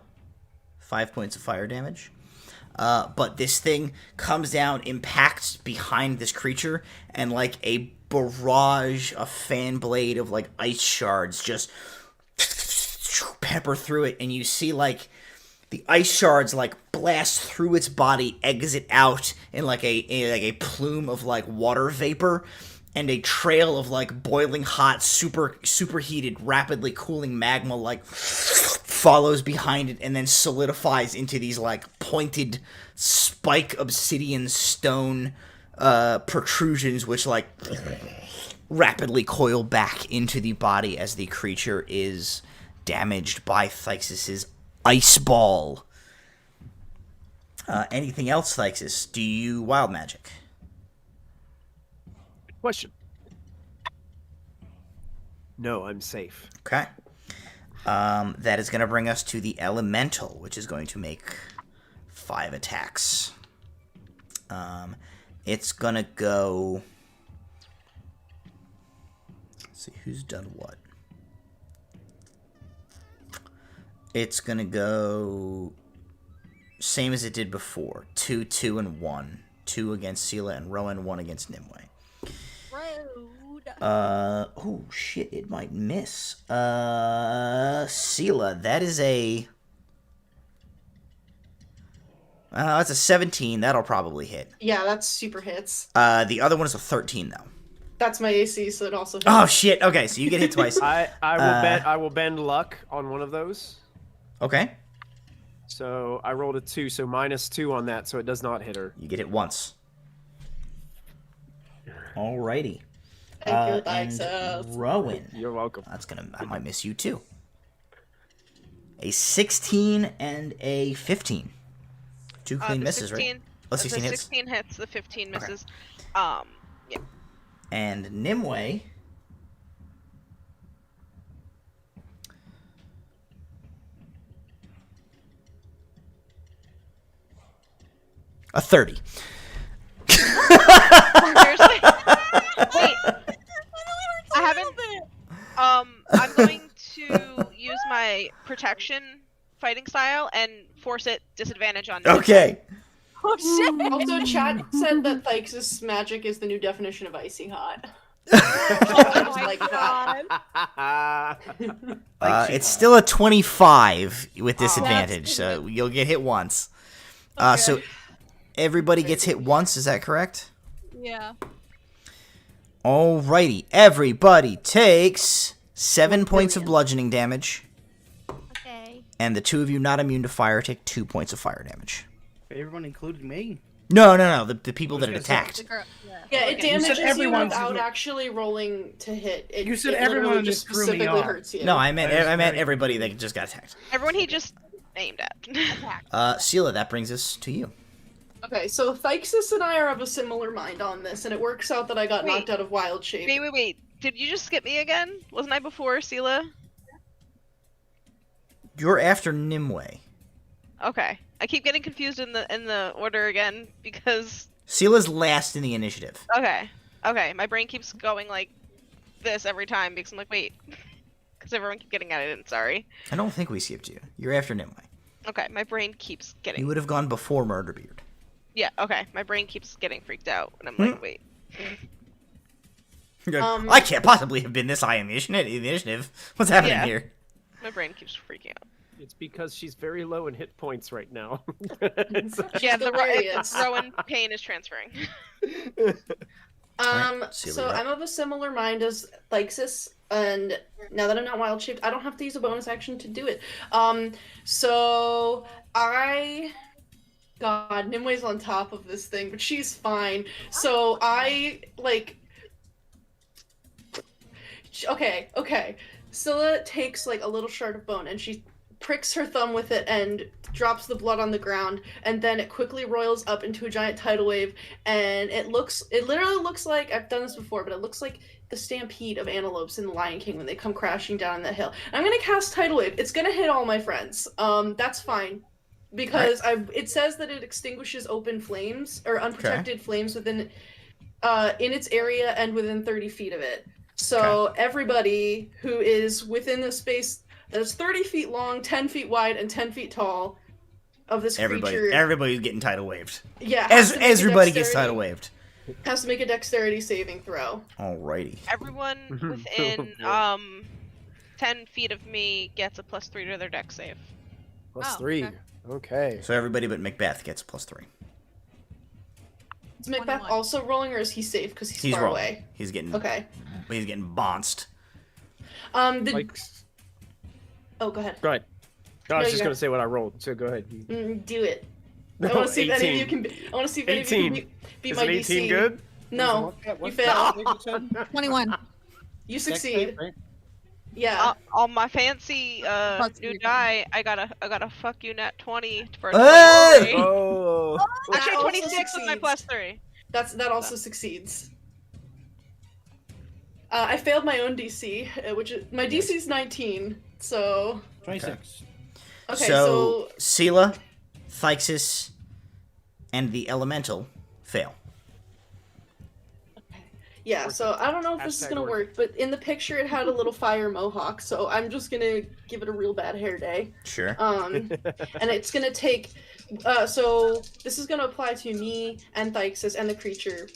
5 points of fire damage. But this thing comes down, impacts behind this creature, and like a barrage, a fan blade of like ice shards just pepper through it, and you see like the ice shards like blast through its body, exit out in like a plume of like water vapor, and a trail of like boiling hot, superheated, rapidly cooling magma like follows behind it, and then solidifies into these like pointed spike obsidian stone protrusions, which like rapidly coil back into the body as the creature is damaged by Thyxis's ice ball. Anything else, Thyxis? Do you wild magic? Question. No, I'm safe. Okay. That is going to bring us to the elemental, which is going to make 5 attacks. It's going to go... Let's see, who's done what? It's going to go... Same as it did before. 2, 2, and 1. 2 against Scylla and Rowan, 1 against Nimue. Rude. Oh shit, it might miss. Scylla, that is a... that's a 17, that'll probably hit. Yeah, that's super hits. The other one is a 13, though. That's my AC, so it also hits. Oh shit, okay, so you get hit twice. I will bet I will bend luck on one of those. Okay. So I rolled a 2, so -2 on that, so it does not hit her. You get hit once. Alrighty. Thank you, And Alexis. Rowan. You're welcome. I might miss you too. A 16 and a 15. Two clean The misses, 16, right? Oh, 16 the hits. 16 hits, the 15 misses. Yeah. And Nimue. A 30. Seriously? Wait. I haven't. I'm going to use my protection fighting style and force it disadvantage on. Okay. Oh shit! Also, chat said that Thykes' magic is the new definition of icy hot. Oh my like god. It's still a 25 with disadvantage, so you'll get hit once. So everybody gets hit once, is that correct? Yeah. Alrighty. Everybody takes 7 points of bludgeoning damage, Okay. and the two of you not immune to fire take 2 points of fire damage. Everyone included me. No, the people that it gonna say- attacked. The girl. Yeah. Yeah, it Okay. You said damages you everyone- without actually rolling to hit. You said it everyone literally and just just threw me specifically off. hurts you. No, I meant That is very- everybody that just got attacked. Everyone he just aimed at. Scylla, that brings us to you. Okay, so Thykes and I are of a similar mind on this, and it works out that I got Wait. knocked out of wild shape. Wait. Did you just skip me again? Wasn't I before Scylla? You're after Nimue. Okay. I keep getting confused in the order again because Scylla's last in the initiative. okay. My brain keeps going like this every time because I'm like, wait. Because everyone keep getting at it and sorry. I don't think we skipped you. You're after Nimue. Okay, my brain keeps getting You would have gone before Murderbeard. Yeah, okay. My brain keeps getting freaked out and I'm like, wait. I can't possibly have been this high in the initiative. What's happening Yeah. here? My brain keeps freaking out. It's because she's very low in hit points right now. Yeah, hilarious. Rowan pain is transferring. Alright, Scylla, So you're up. I'm of a similar mind as Thykes, and now that I'm not wild shaped, I don't have to use a bonus action to do it. So God, Nimue's on top of this thing, but she's fine. So Okay. Scylla takes like a little shard of bone and she pricks her thumb with it and drops the blood on the ground, and then it quickly roils up into a giant tidal wave, and it literally looks like, I've done this before, but it looks like the stampede of antelopes in The Lion King when they come crashing down that hill. And I'm gonna cast tidal wave. It's gonna hit all my friends. That's fine. Because it says that it extinguishes open flames or unprotected flames within in its area and within 30 feet of it. So everybody who is within the space that's 30 feet long, 10 feet wide, and 10 feet tall of this creature. Everybody's getting tidal waved. Yeah. Everybody gets tidal waved. Has to make a dexterity saving throw. Alrighty. Everyone within 10 feet of me gets a +3 to their dex save. +3. Okay. So everybody but Macbeth gets a +3. Is Macbeth 21. also rolling, or is he safe because he's far rolling. away? He's getting Okay. bounced. Oh, go ahead. Go ahead. I No, was you just got going to say what I rolled, so go ahead. Do it. I No, want to see if any of you 18. can. I want to see if any of you 18. can beat Is my an 18 DC. good? No, you What? fail. 21. You succeed. Yeah. On my fancy Plus new three. die, I got a fuck you net 20 for a Hey! 23. Oh. That Actually, also 26 with my succeeds. +3. That also succeeds. I failed my own DC, which is my DC is 19. So 26. okay, so Scylla, Thyksis, and the Elemental fail. yeah. So I don't know if this is Hashtag gonna work. work, but in the picture it had a little fire mohawk, so I'm just gonna give it a real bad hair day. Sure. And it's gonna take. So this is gonna apply to me and Thyksis and the creature,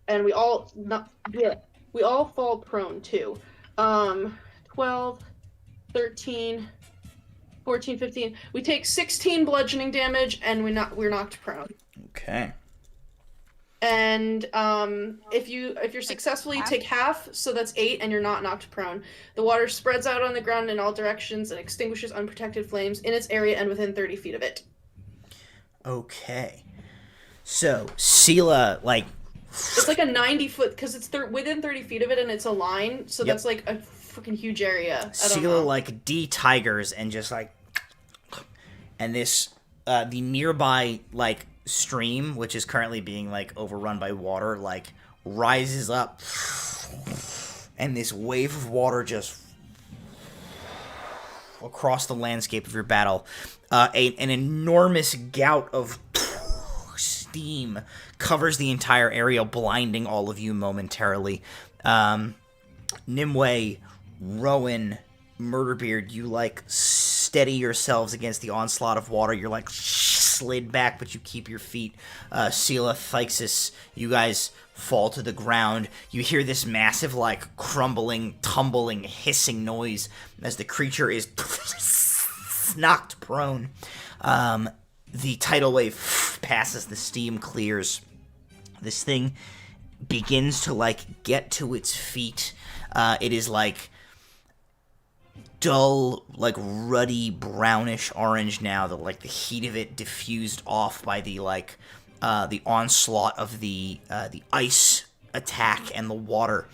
and we all fall prone too. 12, 13, 14, 15. We take 16 bludgeoning damage, and we're knocked prone. Okay. And if you're successful, you take half, so that's 8, and you're not knocked prone. The water spreads out on the ground in all directions and extinguishes unprotected flames in its area and within 30 feet of it. Okay. So, Scylla, like... It's like a 90-foot, because it's within 30 feet of it, and it's a line, so Yep. that's like a freaking huge area. Scylla, like, de-tigers and just, like... And this, the nearby, like, stream, which is currently being, like, overrun by water, like, rises up. And this wave of water just... across the landscape of your battle. An enormous gout of steam covers the entire area, blinding all of you momentarily. Nimue, Rowan, Murderbeard, you, like, steady yourselves against the onslaught of water. You're, like, slid back, but you keep your feet. Scylla, Thixus, you guys fall to the ground. You hear this massive, like, crumbling, tumbling, hissing noise as the creature is knocked prone. The tidal wave passes, the steam clears. This thing begins to, like, get to its feet. It is, like, dull, like, ruddy, brownish orange now. The heat of it diffused off by the, like, the onslaught of the ice attack and the water.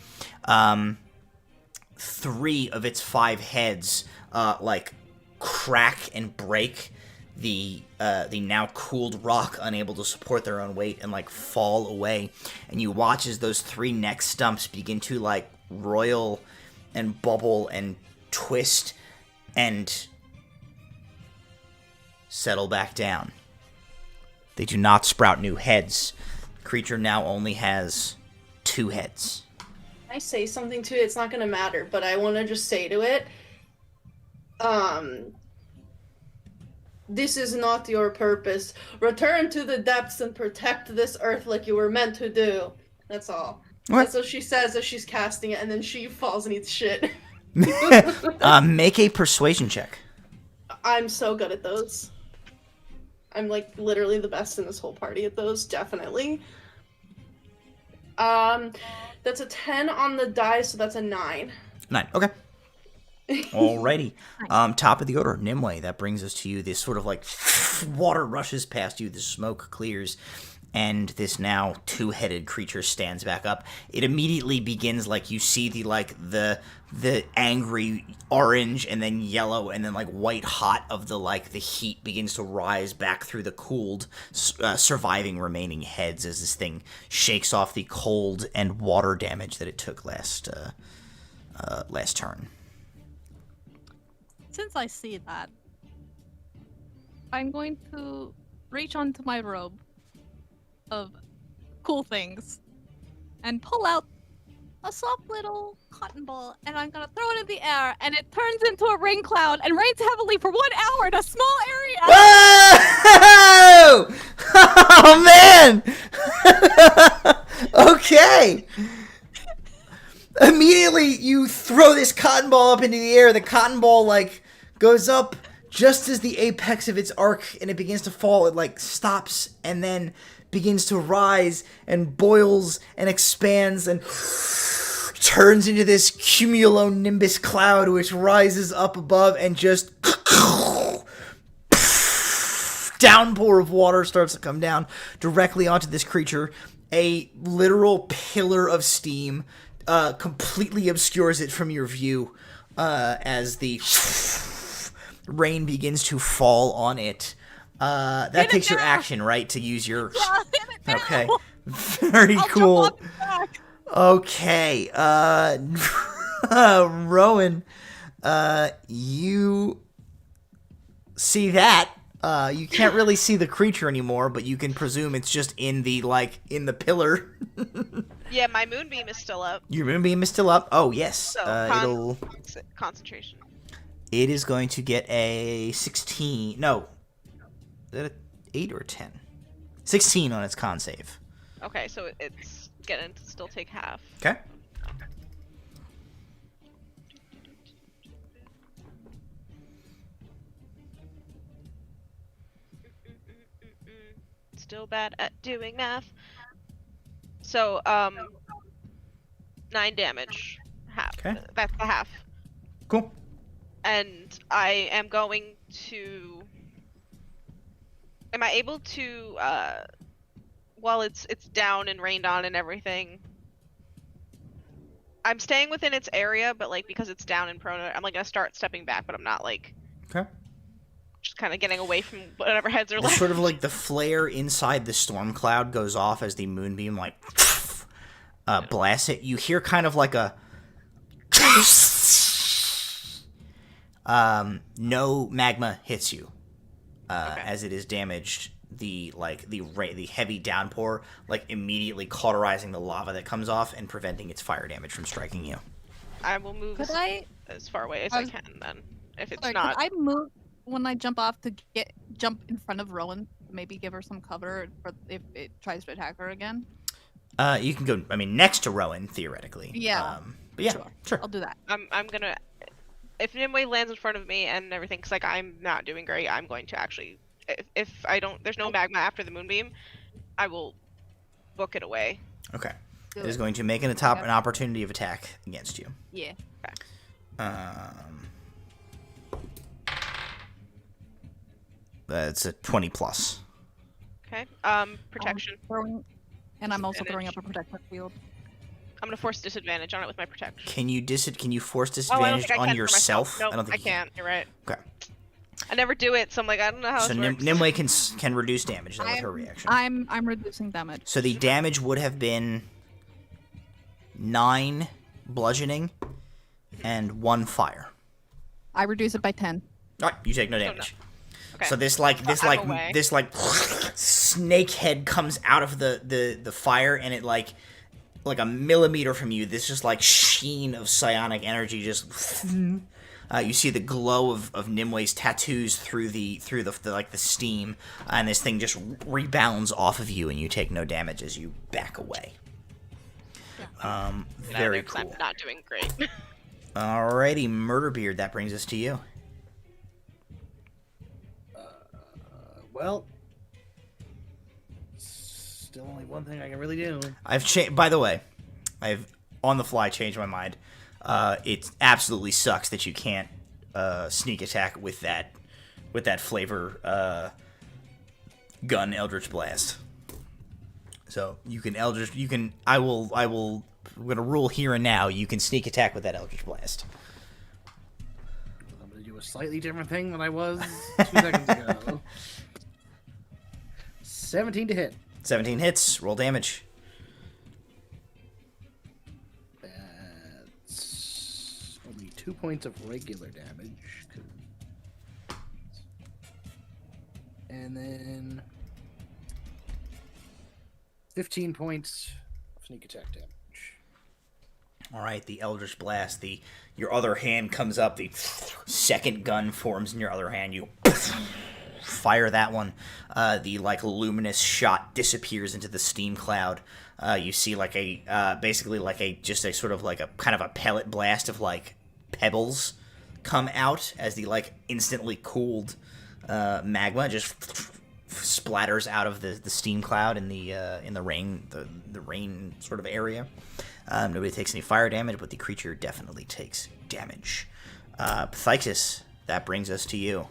3 of its 5 heads, like, crack and break. The now cooled rock, unable to support their own weight, and, like, fall away. And you watch as those 3 neck stumps begin to, like, roil and bubble and twist and settle back down. They do not sprout new heads. The creature now only has 2 heads. Can I say something to it? It's not going to matter, but I want to just say to it, this is not your purpose. Return to the depths and protect this earth like you were meant to do. That's all. What? That's what she says as she's casting it, and then she falls and eats shit. Make a persuasion check. I'm so good at those. I'm, like, literally the best in this whole party at those, definitely. That's a 10 on the die, so that's a 9. 9. Okay. Alrighty. Top of the order, Nimue. That brings us to you. This sort of, like, water rushes past you. The smoke clears. And this now 2-headed creature stands back up. It immediately begins, like, you see the angry orange and then yellow and then, like, white hot of the, like, the heat begins to rise back through the cooled, surviving remaining heads as this thing shakes off the cold and water damage that it took last turn. Since I see that, I'm going to reach onto my robe of cool things and pull out a soft little cotton ball, and I'm gonna throw it in the air, and it turns into a rain cloud and rains heavily for 1 hour in a small area. Whoa! Oh, man! Okay. Immediately, you throw this cotton ball up into the air. The cotton ball, like, goes up just as the apex of its arc, and it begins to fall. It, like, stops and then begins to rise and boils and expands and turns into this cumulonimbus cloud, which rises up above and just downpour of water starts to come down directly onto this creature. A literal pillar of steam completely obscures it from your view as the rain begins to fall on it. That takes your action, right? To use your... Yeah, hit it now. Okay. Very I'll cool. jump off the back. Okay. Rowan, you see that. You can't really see the creature anymore, but you can presume it's just in the, like, in the pillar. Yeah, my moonbeam is still up. Your moonbeam is still up. Oh, yes. So concentration. It is going to get a 16. No. Is that an 8 or a 10? 16 on its con save. Okay, so it's getting to still take half. Okay. Still bad at doing math. So 9 damage. Half. Okay. That's the half. Cool. And I am going to. Am I able to? While it's down and rained on and everything. I'm staying within its area, but like because it's down and prone, I'm like gonna start stepping back, but I'm not like. Okay. Just kind of getting away from whatever heads are It's left. sort of like the flare inside the storm cloud goes off as the moonbeam like blasts it. You hear kind of like a no magma hits you as it is damaged. The heavy downpour like immediately cauterizing the lava that comes off and preventing its fire damage from striking you. I will move Could I? as far away as I can then. If it's Sorry, not. could I move when I jump off to jump in front of Rowan? Maybe give her some cover for if it tries to attack her again. You can go. I mean, next to Rowan theoretically. Yeah. But yeah, sure. I'll do that. I'm gonna. If Nimue lands in front of me and everything, cause like I'm not doing great, I'm going to actually. If I don't, there's no magma after the moonbeam, I will book it away. Okay. Do It is it. going to make an opportunity of attack against you. Yeah. It's a 20 plus. Okay. Protection. And I'm also throwing Advantage. up a protective field. I'm gonna force disadvantage on it with my protection. Can you force Oh, I don't disadvantage think I on can for yourself? myself. Nope, I don't think I you can. can't. You're right. Okay. I never do it, so I'm like, I don't know how So this works. Nimue can reduce damage then with her reaction. I'm reducing damage. So the damage would have been 9 bludgeoning and 1 fire. I reduce it by 10. All right, you take no damage. Okay. So this I'm away. snake head comes out of the fire, and it like a millimeter from you, this just like sheen of psionic energy just. You see the glow of Nimue's tattoos through the like the steam, and this thing just rebounds off of you, and you take no damage as you back away. Very Because cool. I'm not doing great. Alrighty, Murderbeard, that brings us to you. Well, still only one thing I can really do. I've changed. By the way, I've on the fly changed my mind. It absolutely sucks that you can't sneak attack with that flavor gun Eldritch Blast. So you can I will. We're gonna rule here and now. You can sneak attack with that Eldritch Blast. I'm gonna do a slightly different thing than I was 2 seconds ago. 17 to hit. 17 hits. Roll damage. That's only 2 points of regular damage. And then 15 points of sneak attack damage. All right, the Eldritch Blast. Your other hand comes up. The second gun forms in your other hand. You fire that one. The like luminous shot disappears into the steam cloud. You see like basically like a sort of like a kind of a pellet blast of like pebbles come out as the like instantly cooled magma just splatters out of the steam cloud in the rain the rain sort of area. Nobody takes any fire damage, but the creature definitely takes damage. Phthisis, that brings us to you.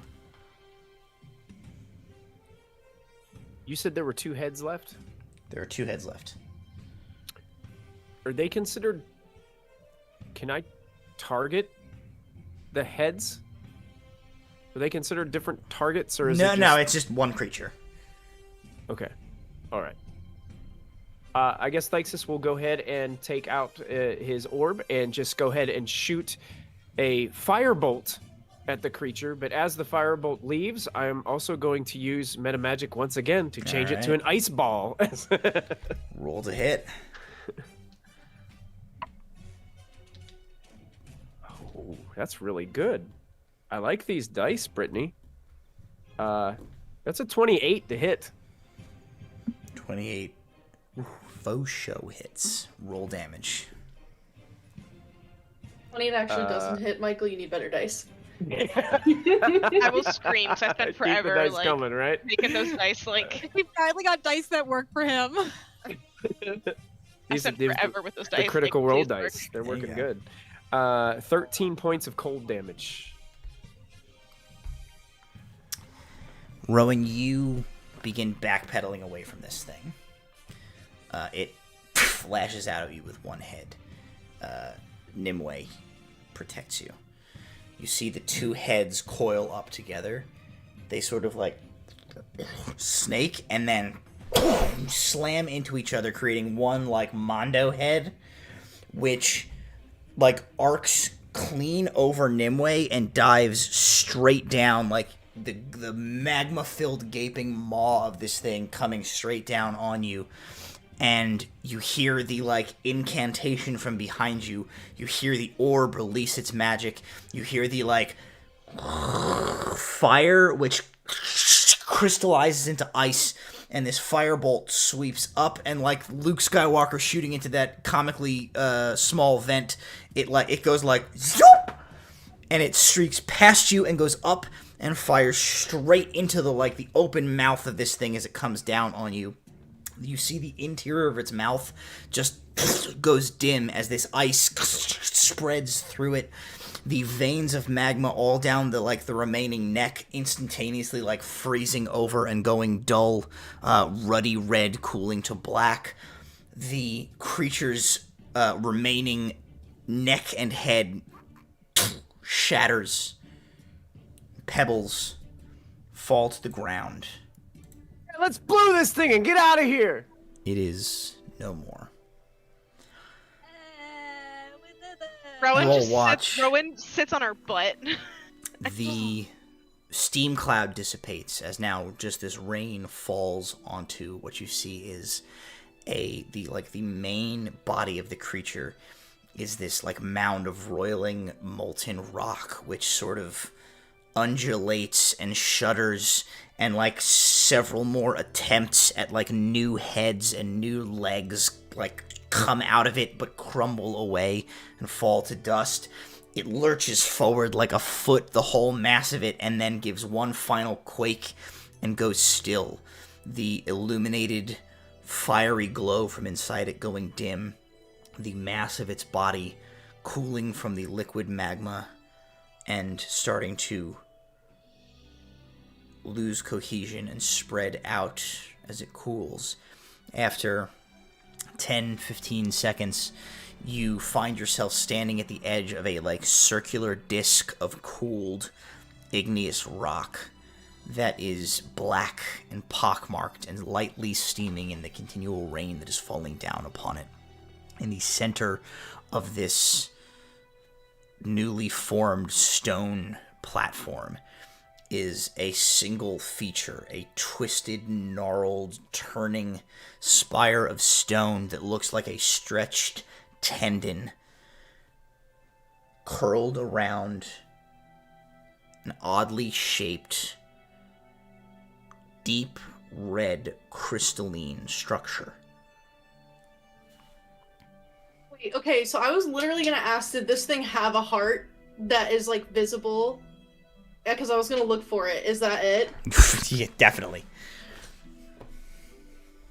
You said there were 2 heads left? There are 2 heads left. Are they considered... Can I target the heads? Are they considered different targets, or is it No, it's just one creature. Okay. Alright. I guess Thyxus will go ahead and take out his orb and just go ahead and shoot a firebolt at the creature, but as the firebolt leaves, I'm also going to use metamagic once again to change it to an ice ball. Roll to hit. Oh, that's really good. I like these dice, Brittany. That's a 28 to hit. 28 faux show hits. Roll damage. 20 actually doesn't hit, Michael. You need better dice. I will scream because I spent Keep the forever dice like coming, right? making those dice like. He finally got dice that work for him. I spent forever with those dice. The critical like, roll please work. dice. They're There you working go. good. 13 points of cold damage. Rowan, you begin backpedaling away from this thing. It lashes out at you with one head. Nimue protects you. You see the two heads coil up together. They sort of like snake and then slam into each other, creating one like Mondo head, which like arcs clean over Nimue and dives straight down, like the magma-filled gaping maw of this thing coming straight down on you. And you hear the, like, incantation from behind you. You hear the orb release its magic. You hear the, like, fire, which crystallizes into ice. And this firebolt sweeps up. And like Luke Skywalker shooting into that comically small vent, it goes like, zoop! And it streaks past you and goes up and fires straight into the open mouth of this thing as it comes down on you. You see the interior of its mouth just goes dim as this ice spreads through it. The veins of magma all down the remaining neck instantaneously freezing over and going dull, ruddy red, cooling to black. The creature's remaining neck and head shatters. Pebbles fall to the ground. Let's blow this thing and get out of here! It is no more. Rowan sits on her butt. The steam cloud dissipates as now just this rain falls onto what you see is the main body of the creature is this mound of roiling molten rock which sort of undulates and shudders, and several more attempts at new heads and new legs come out of it but crumble away and fall to dust. It lurches forward like a foot, the whole mass of it, and then gives one final quake and goes still. The illuminated fiery glow from inside it going dim, the mass of its body cooling from the liquid magma and starting to lose cohesion and spread out as it cools. After 10-15 seconds, you find yourself standing at the edge of a circular disc of cooled igneous rock that is black and pockmarked and lightly steaming in the continual rain that is falling down upon it. In the center of this newly formed stone platform is a single feature, a twisted, gnarled, turning spire of stone that looks like a stretched tendon curled around an oddly shaped, deep red crystalline structure. Wait, okay, so I was literally gonna ask, did this thing have a heart that is visible? Yeah, because I was gonna look for it. Is that it? Yeah, definitely.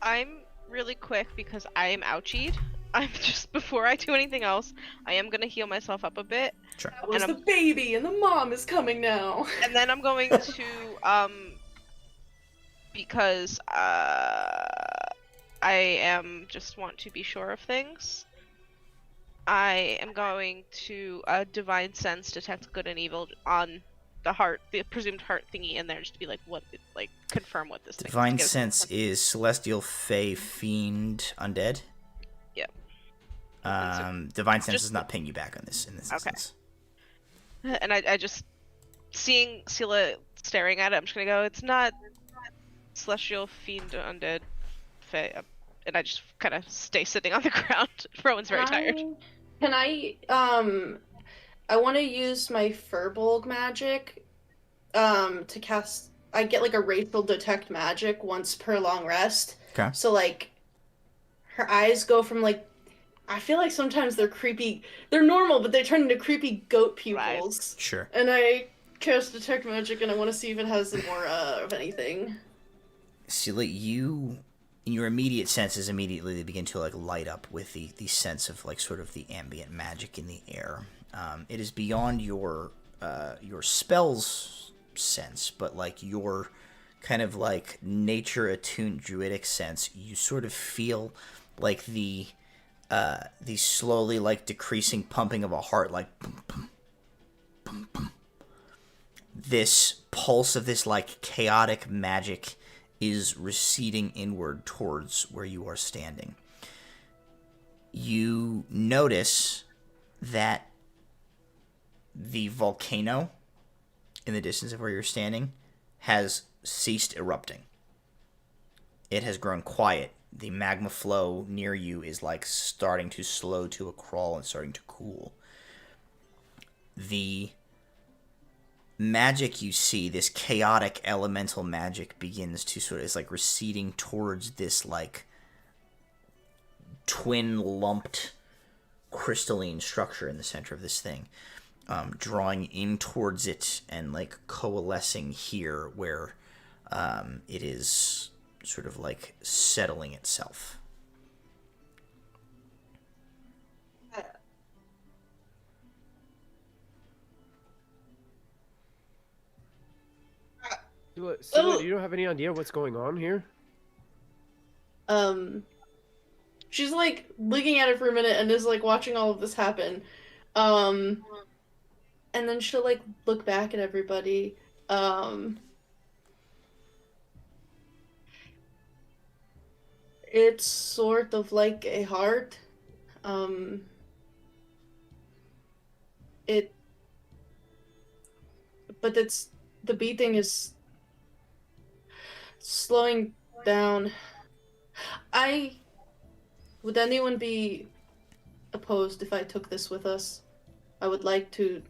I'm really quick because I am ouchied. I'm just, before I do anything else, I am gonna heal myself up a bit. Sure. That was the baby, and the mom is coming now. And then I'm going to, because, I am just want to be sure of things. I am going to, Divine Sense detect good and evil on the heart, the presumed heart thingy in there, just to be confirm what this Divine thing is. Sense is Celestial, Fey, Fiend, Undead. Yep. Divine Sense does not ping you back on this in this instance. And I just, seeing Scylla staring at it, I'm just gonna go, it's not Celestial, Fiend, Undead, Fey, and I just kind of stay sitting on the ground. Rowan's very tired. Can I want to use my Firbolg magic to cast. I get a racial detect magic once per long rest. Okay. So her eyes go from I feel like sometimes they're creepy. They're normal, but they turn into creepy goat pupils. Right. Sure. And I cast detect magic, and I want to see if it has an aura of anything. Scylla, you in your immediate senses, immediately they begin to like light up with the sense of like sort of the ambient magic in the air. It is beyond your spells sense, but like your kind of like nature attuned druidic sense. You sort of feel like the slowly like decreasing pumping of a heart, like boom, boom, boom, boom. This pulse of this like chaotic magic is receding inward towards where you are standing. You notice that the volcano in the distance of where you're standing has ceased erupting. It has grown quiet. The magma flow near you is like starting to slow to a crawl and starting to cool. The magic you see, this chaotic elemental magic, begins to sort of, is like receding towards this like twin lumped crystalline structure in the center of this thing, drawing in towards it and like coalescing here where it is sort of like settling itself. Scylla, you don't have any idea what's going on here? She's like looking at it for a minute and is like watching all of this happen. And then she'll like look back at everybody. It's sort of like a heart. But the beating is slowing down. Would anyone be opposed if I took this with us? I would like to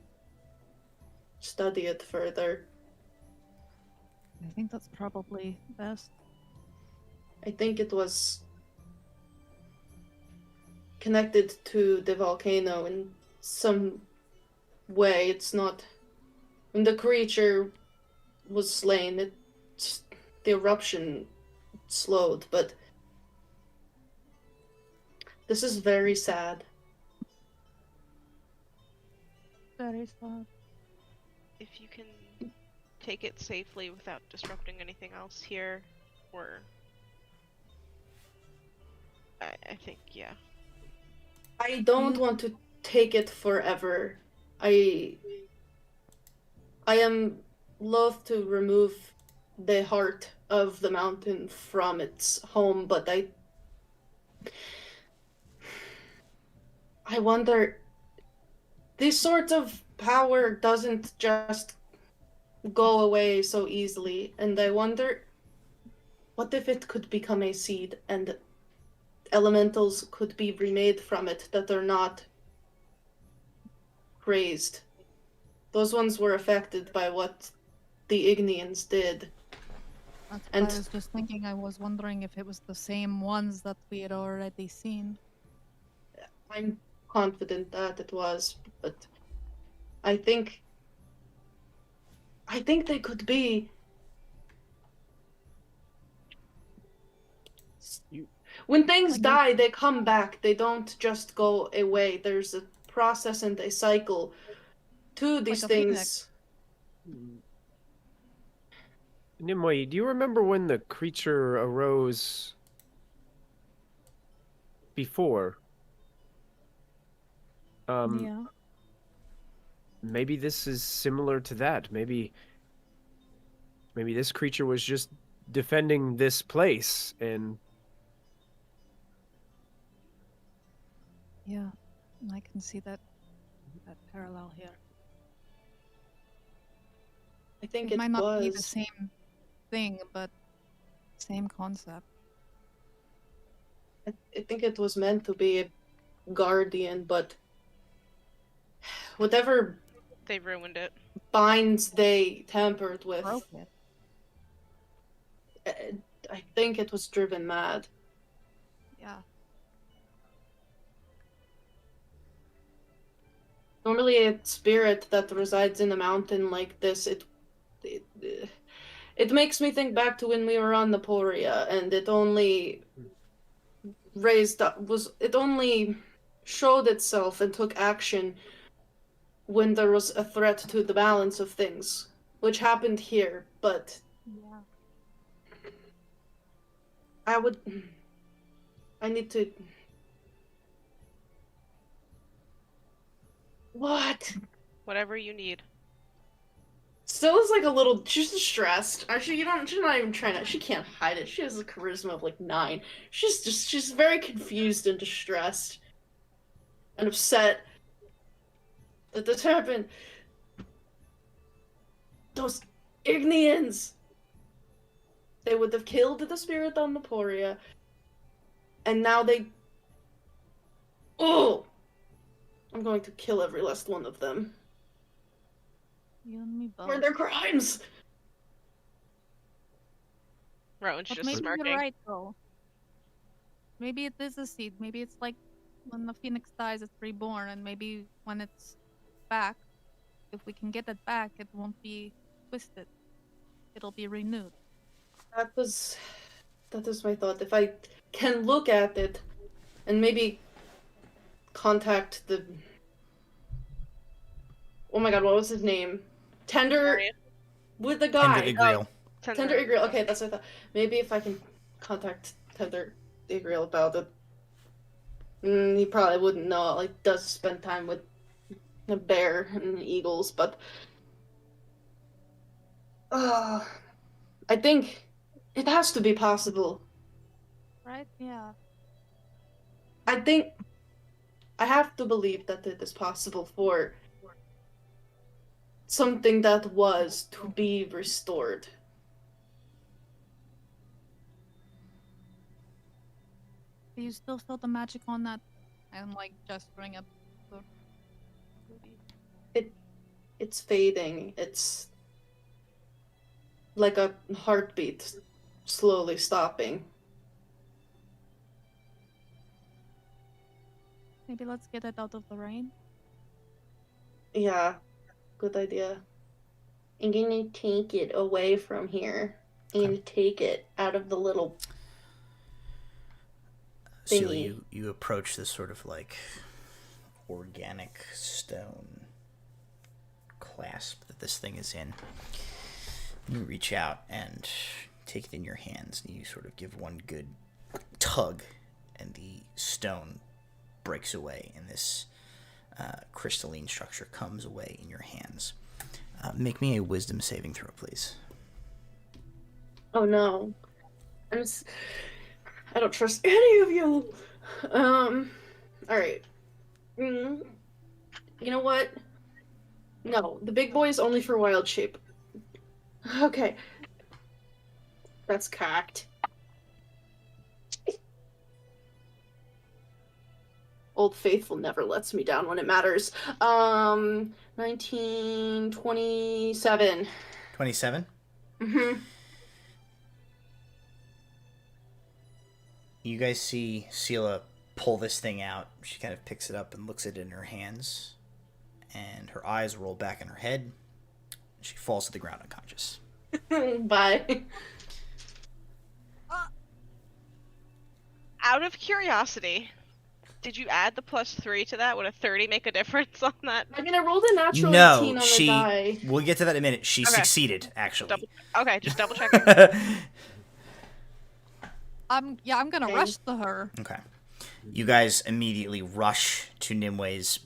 study it further. I think that's probably best. I think it was connected to the volcano in some way. It's not... When the creature was slain, the eruption slowed, but this is very sad. Very sad. If you can take it safely without disrupting anything else here, or... I think, yeah. I don't want to take it forever. I am loath to remove the heart of the mountain from its home, but I wonder, this sort of power doesn't just go away so easily, and I wonder, what if it could become a seed and elementals could be remade from it that are not raised? Those ones were affected by what the Ignians did. That's And- what I was just thinking. I was wondering if it was the same ones that we had already seen. I'm confident that it was, but I think they could be. You- When things die, they come back. They don't just go away. There's a process and a cycle to these a things. Nimue, do you remember when the creature arose before? Yeah. Maybe this is similar to that. Maybe this creature was just defending this place, and Yeah. I can see that parallel here. I think It it might not be the was. same thing, but same concept. I think it was meant to be a guardian, but whatever They ruined it. binds they tampered with, Broke it. I think it was driven mad. Yeah. Normally, a spirit that resides in a mountain like this, It makes me think back to when we were on Naporia, and it only it only showed itself and took action when there was a threat to the balance of things, which happened here, but Yeah. I need to... What? Whatever you need. Scylla's like a little... She's distressed. Actually, she's not even trying to... She can't hide it. She has a charisma of like 9. She's very confused and distressed. And upset that this happened. Those Ignians! They would have killed the spirit on Naporia. And now they... Oh! I'm going to kill every last one of them. You and me both. For their crimes! Rowan's But just maybe smirking. you're right, though. Maybe it is a seed. Maybe it's like when the phoenix dies, it's reborn, and maybe when it's back, if we can get it back, it won't be twisted. It'll be renewed. That was my thought. If I can look at it and maybe contact the... Oh my god, what was his name? Tender... With the guy. Tender Igriel. Tender Igriel. Okay, that's what I thought. Maybe if I can contact Tender Igriel about it. He probably wouldn't know. Like, does spend time with a bear and eagles, but... I think it has to be possible. Right? Yeah. I think I have to believe that it is possible for something that was to be restored. Do you still feel the magic on that? And like gesturing up the ruby. It's fading. It's like a heartbeat slowly stopping. Maybe let's get it out of the rain. Yeah, good idea. I'm gonna take it away from here. I'm gonna take it out of the little Scylla, thingy. you approach this sort of like organic stone clasp that this thing is in. You reach out and take it in your hands, and you sort of give one good tug, and the stone breaks away, and this crystalline structure comes away in your hands. Make me a wisdom saving throw, please. Oh no. I don't trust any of you. Alright. You know what? No, the big boy is only for wild shape. Okay. That's cocked. Old Faithful never lets me down when it matters. 1927. 27? Mm-hmm. You guys see Scylla pull this thing out. She kind of picks it up and looks at it in her hands, and her eyes roll back in her head. She falls to the ground unconscious. Bye. Out of curiosity, did you add the +3 to that? Would a 30 make a difference on that? I mean, I rolled a natural 18 No, on she. the die. We'll get to that in a minute. She Okay. succeeded, actually. Okay, just double checking. I'm gonna Okay. rush to her. Okay. You guys immediately rush to Nimwe's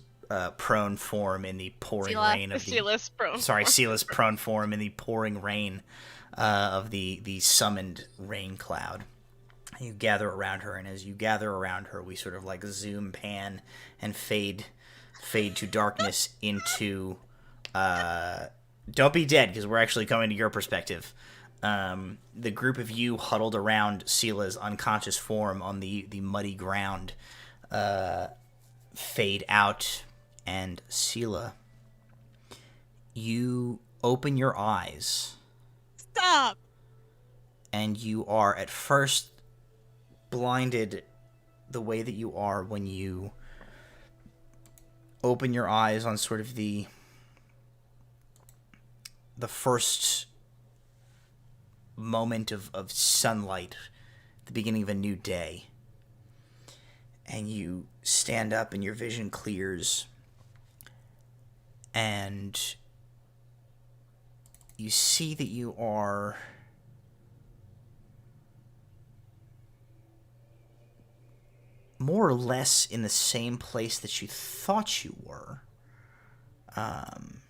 prone form in the pouring Scylla. rain of the. Scylla's prone. Sorry, Scylla's prone form in the pouring rain of the summoned rain cloud. You gather around her, and as you gather around her, we sort of like zoom, pan, and fade to darkness into. Don't be dead, because we're actually coming to your perspective. The group of you huddled around Scylla's unconscious form on the muddy ground fade out, and Scylla, you open your eyes, Stop! and you are at first blinded the way that you are when you open your eyes on sort of the first moment of sunlight, the beginning of a new day. And you stand up and your vision clears. And you see that you are more or less in the same place that you thought you were. I'm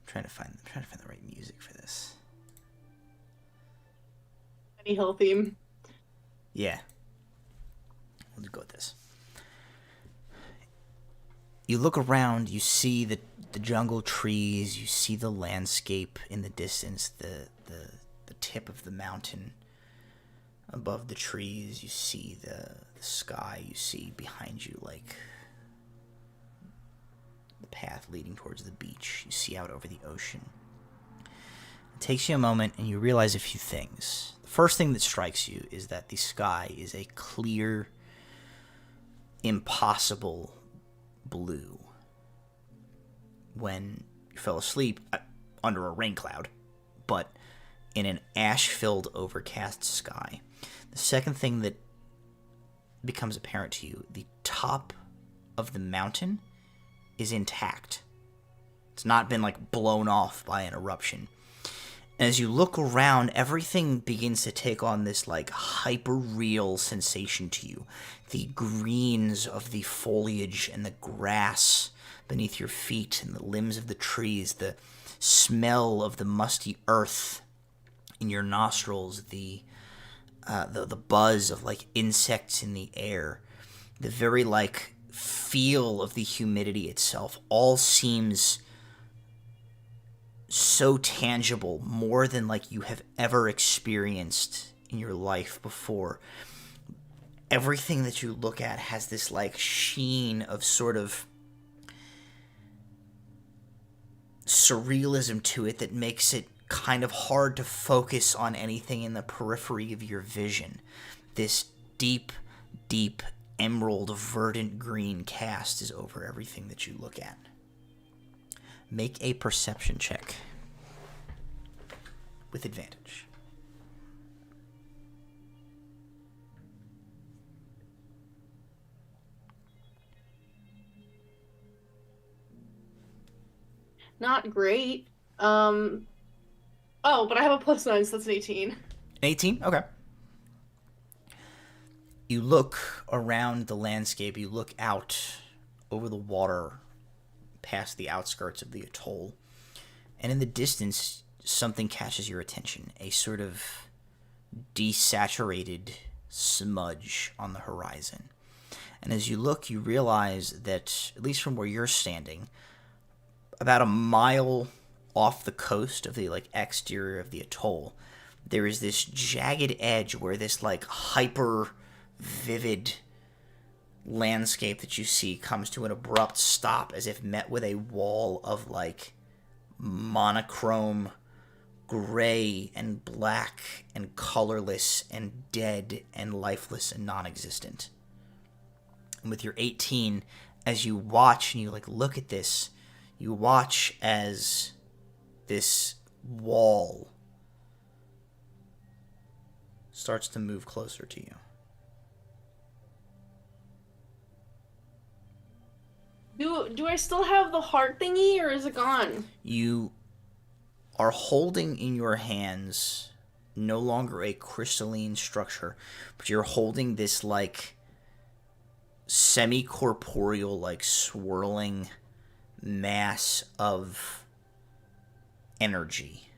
trying to find the right music for this. Any hill theme? Yeah. Let's go with this. You look around, you see the jungle trees, you see the landscape in the distance, the tip of the mountain above the trees, you see the sky, you see behind you, like, the path leading towards the beach, you see out over the ocean. It takes you a moment and you realize a few things. The first thing that strikes you is that the sky is a clear, impossible blue. When you fell asleep under a rain cloud, but in an ash-filled, overcast sky. The second thing that becomes apparent to you, the top of the mountain is intact. It's not been, like, blown off by an eruption. And as you look around, everything begins to take on this, like, hyper-real sensation to you. The greens of the foliage and the grass beneath your feet and the limbs of the trees, the smell of the musty earth in your nostrils, the buzz of, like, insects in the air, the very, like, feel of the humidity itself, all seems so tangible, more than, like, you have ever experienced in your life before. Everything that you look at has this, like, sheen of sort of surrealism to it that makes it kind of hard to focus on anything in the periphery of your vision. This deep, deep emerald verdant green cast is over everything that you look at. Make a perception check with advantage. Not great. Oh, but I have a +9, so that's an 18. 18? Okay. You look around the landscape, you look out over the water past the outskirts of the atoll, and in the distance, something catches your attention. A sort of desaturated smudge on the horizon. And as you look, you realize that, at least from where you're standing, about a mile off the coast of the, like, exterior of the atoll, there is this jagged edge where this, like, hyper vivid landscape that you see comes to an abrupt stop, as if met with a wall of, like, monochrome gray and black and colorless and dead and lifeless and non-existent. And with your 18, as you watch and you, like, look at this, you watch as this wall starts to move closer to you. Do I still have the heart thingy, or is it gone? You are holding in your hands no longer a crystalline structure, but you're holding this, like, semi-corporeal, like, swirling mass of energy.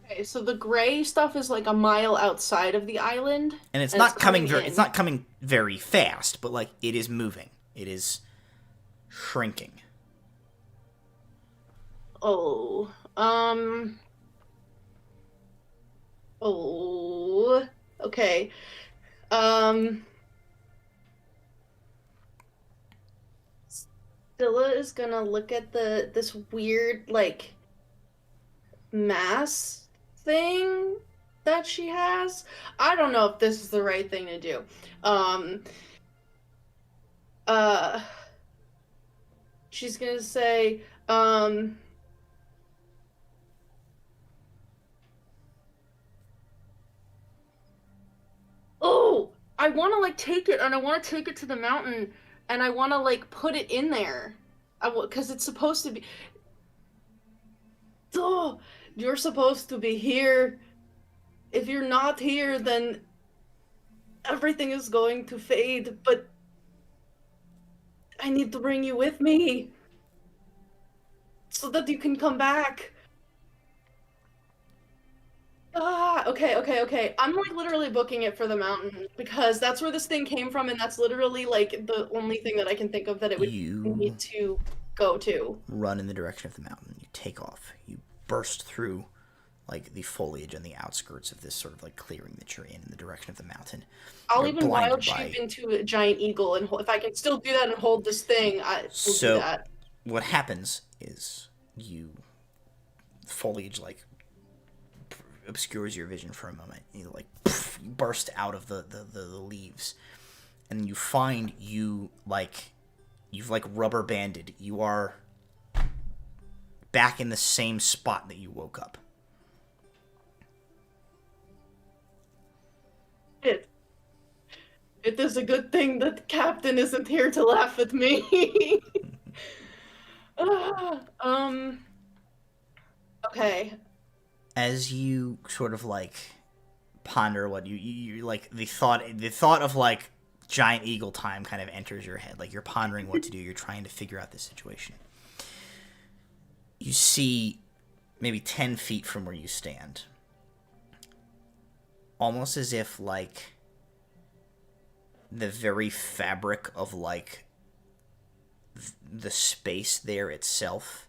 Okay, so the gray stuff is like a mile outside of the island, And it's and not it's coming coming in. it's not coming very fast, but, like, it is moving. It is shrinking. Oh, okay. Scylla is gonna look at this weird, like, mass thing that she has. I don't know if this is the right thing to do. she's gonna say, oh, I want to like take it, and I want to take it to the mountain, and I want to like put it in there, because it's supposed to be. Oh, you're supposed to be here. If you're not here, then everything is going to fade. But I need to bring you with me so that you can come back. Okay. I'm like literally booking it for the mountain because that's where this thing came from, and that's literally like the only thing that I can think of that it would need to go to. Run in the direction of the mountain. You take off. You burst through like the foliage on the outskirts of this sort of like clearing that you're in the direction of the mountain. I'll even wild shape into a giant eagle, and if I can still do that and hold this thing, I will do that. What happens is foliage like obscures your vision for a moment. You like you burst out of the leaves, and you find you've rubber banded. You are back in the same spot that you woke up. It is a good thing that the captain isn't here to laugh at me. Okay. As you sort of like ponder what you like, the thought of like giant eagle time kind of enters your head. Like you're pondering what to do. You're trying to figure out this situation. You see maybe 10 feet from where you stand, almost as if like the very fabric of like the space there itself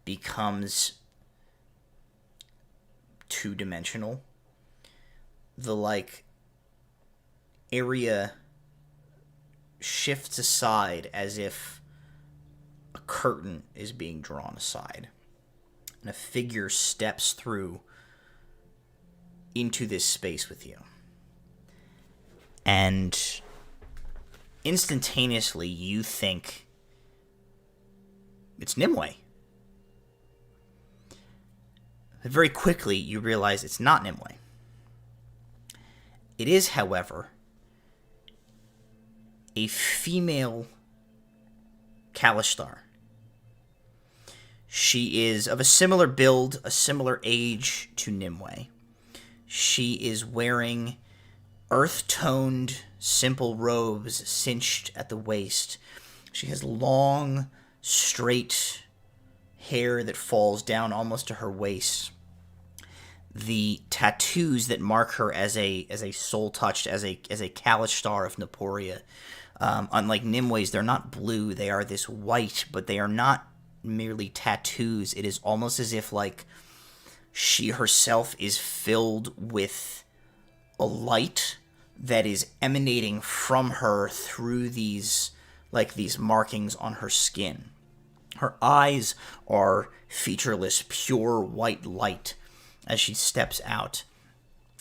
becomes two-dimensional. The like area shifts aside as if a curtain is being drawn aside, and a figure steps through into this space with you. And instantaneously you think it's Nimue. But very quickly you realize it's not Nimue. It is, however, a female Kalishtar. She is of a similar build, a similar age to Nimue. She is wearing earth-toned, simple robes cinched at the waist. She has long, straight hair that falls down almost to her waist. The tattoos that mark her as a soul-touched, as a Kalishtar of Naporia, unlike Nimue's, they're not blue. They are this white, but they are not merely tattoos. It is almost as if like she herself is filled with a light that is emanating from her through these markings on her skin. Her eyes are featureless, pure white light as she steps out.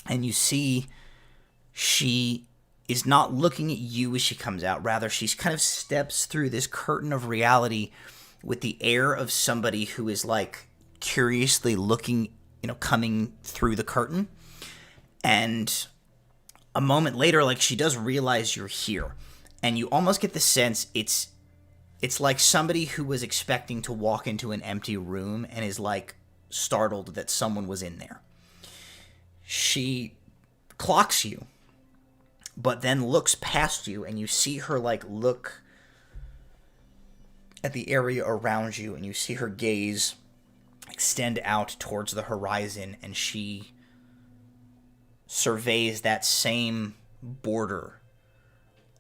And you see she is not looking at you as she comes out. Rather, she kind of steps through this curtain of reality with the air of somebody who is like curiously looking, coming through the curtain. And a moment later, like, she does realize you're here. And you almost get the sense it's like somebody who was expecting to walk into an empty room and is like startled that someone was in there. She clocks you, but then looks past you, and you see her like look at the area around you, and you see her gaze extend out towards the horizon, and she surveys that same border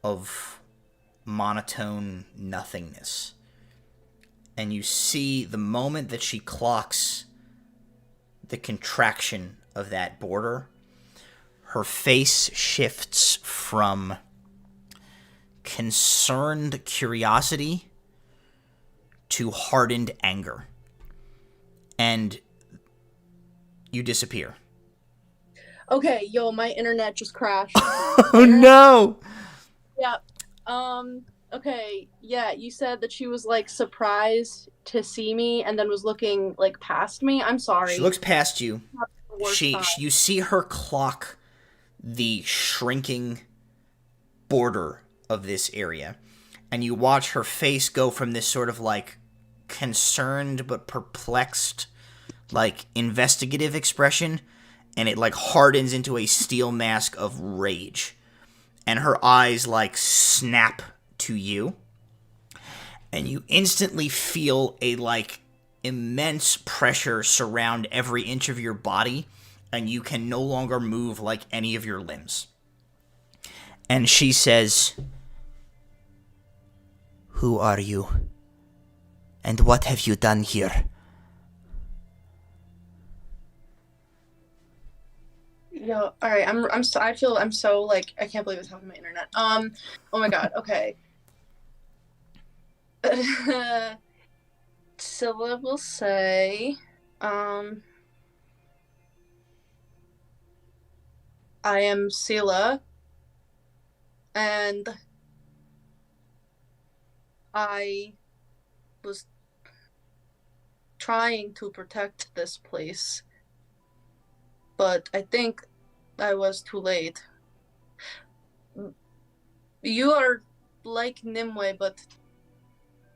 of monotone nothingness. And you see the moment that she clocks the contraction of that border, her face shifts from concerned curiosity to hardened anger. And you disappear. Okay, yo, my internet just crashed. Oh no! Yeah. Okay, yeah, you said that she was like surprised to see me and then was looking like past me. I'm sorry. She looks past you. The worst time. You see her clock the shrinking border of this area, and you watch her face go from this sort of like concerned but perplexed, like investigative expression, and it like hardens into a steel mask of rage, and her eyes like snap to you, and you instantly feel a like immense pressure surround every inch of your body, and you can no longer move like any of your limbs. And she says, "Who are you? And what have you done here?" Yo, all right. I'm so like I can't believe it's happened to my internet. Oh my god. Okay. Scylla will say, I am Scylla, and I was trying to protect this place, but I think I was too late. You are like Nimue, but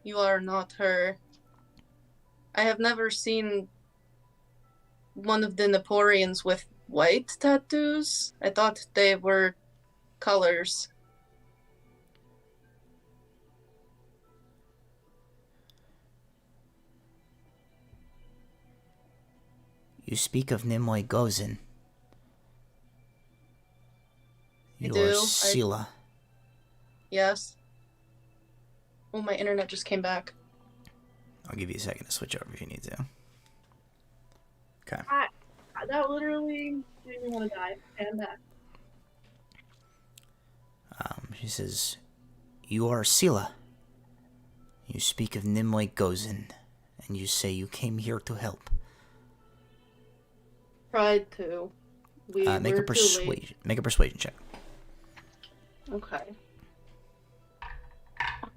you are not her. I have never seen one of the Naporians with white tattoos. I thought they were colors. You speak of Nimue Gozen. You do. are Scylla. Yes. Oh, my internet just came back. I'll give you a second to switch over if you need to. Okay. That literally made me want to die. And that. She says, "You are Scylla. You speak of Nimue Gozen, and you say you came here to help." Tried to. Make a persuasion. Make a persuasion check. Okay.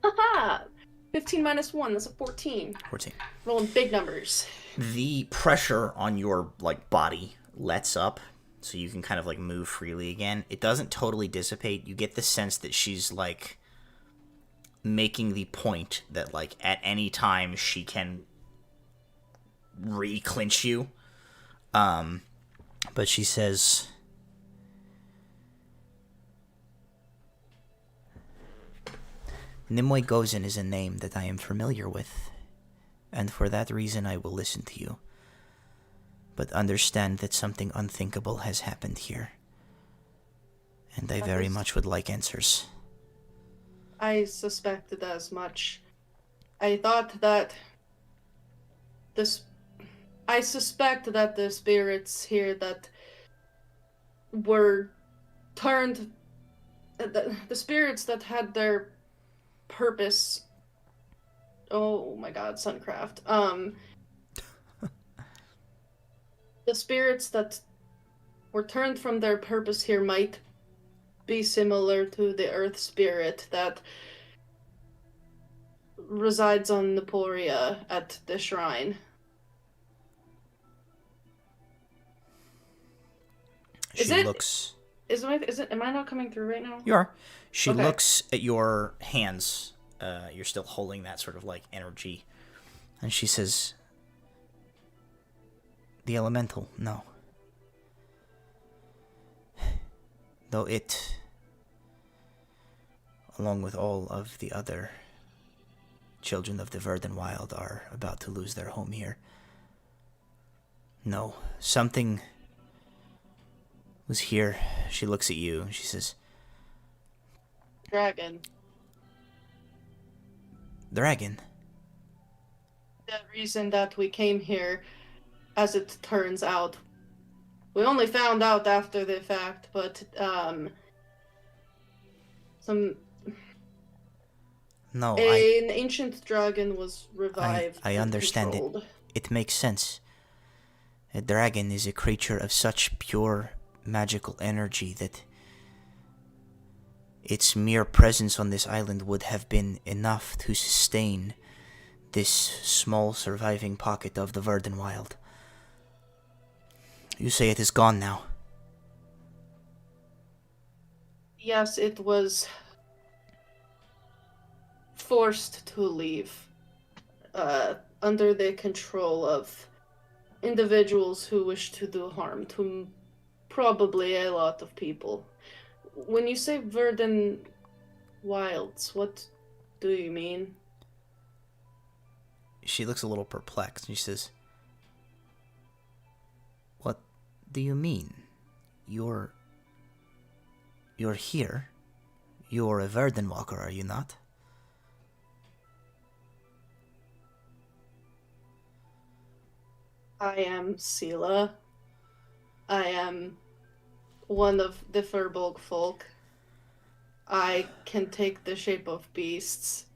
Haha! 15 minus 1, that's a 14. 14. Rolling big numbers. The pressure on your like body lets up, so you can kind of like move freely again. It doesn't totally dissipate. You get the sense that she's like making the point that like at any time she can re-clinch you. But she says, "Nimue Gozen is a name that I am familiar with, and for that reason I will listen to you. But understand that something unthinkable has happened here, and I very much would like answers." I suspected as much. I thought that I suspect that the spirits here that were turned... The spirits that had their purpose... Oh my god, Suncraft. The spirits that were turned from their purpose here might be similar to the Earth Spirit that resides on Naporia at the shrine. Am I not coming through right now? You are. She Okay. looks at your hands. You're still holding that sort of like energy. And she says, "The elemental, no. Though it, along with all of the other children of the Verdant Wild, are about to lose their home here. No, something was here." She looks at you and she says, Dragon. "Dragon? The reason that we came here, as it turns out, we only found out after the fact, but, No, an ancient dragon was revived. I and understand controlled. it makes sense. A dragon is a creature of such pure magical energy that its mere presence on this island would have been enough to sustain this small surviving pocket of the Verdant Wild. You say it is gone now. Yes, it was forced to leave under the control of individuals who wish to do harm to probably a lot of people. When you say Verdant Wilds, what do you mean? She looks a little perplexed and she says, "What do you mean? You're here? You're a Verdant Walker, are you not?" I am Scylla. I am one of the Furbolg folk. I can take the shape of beasts.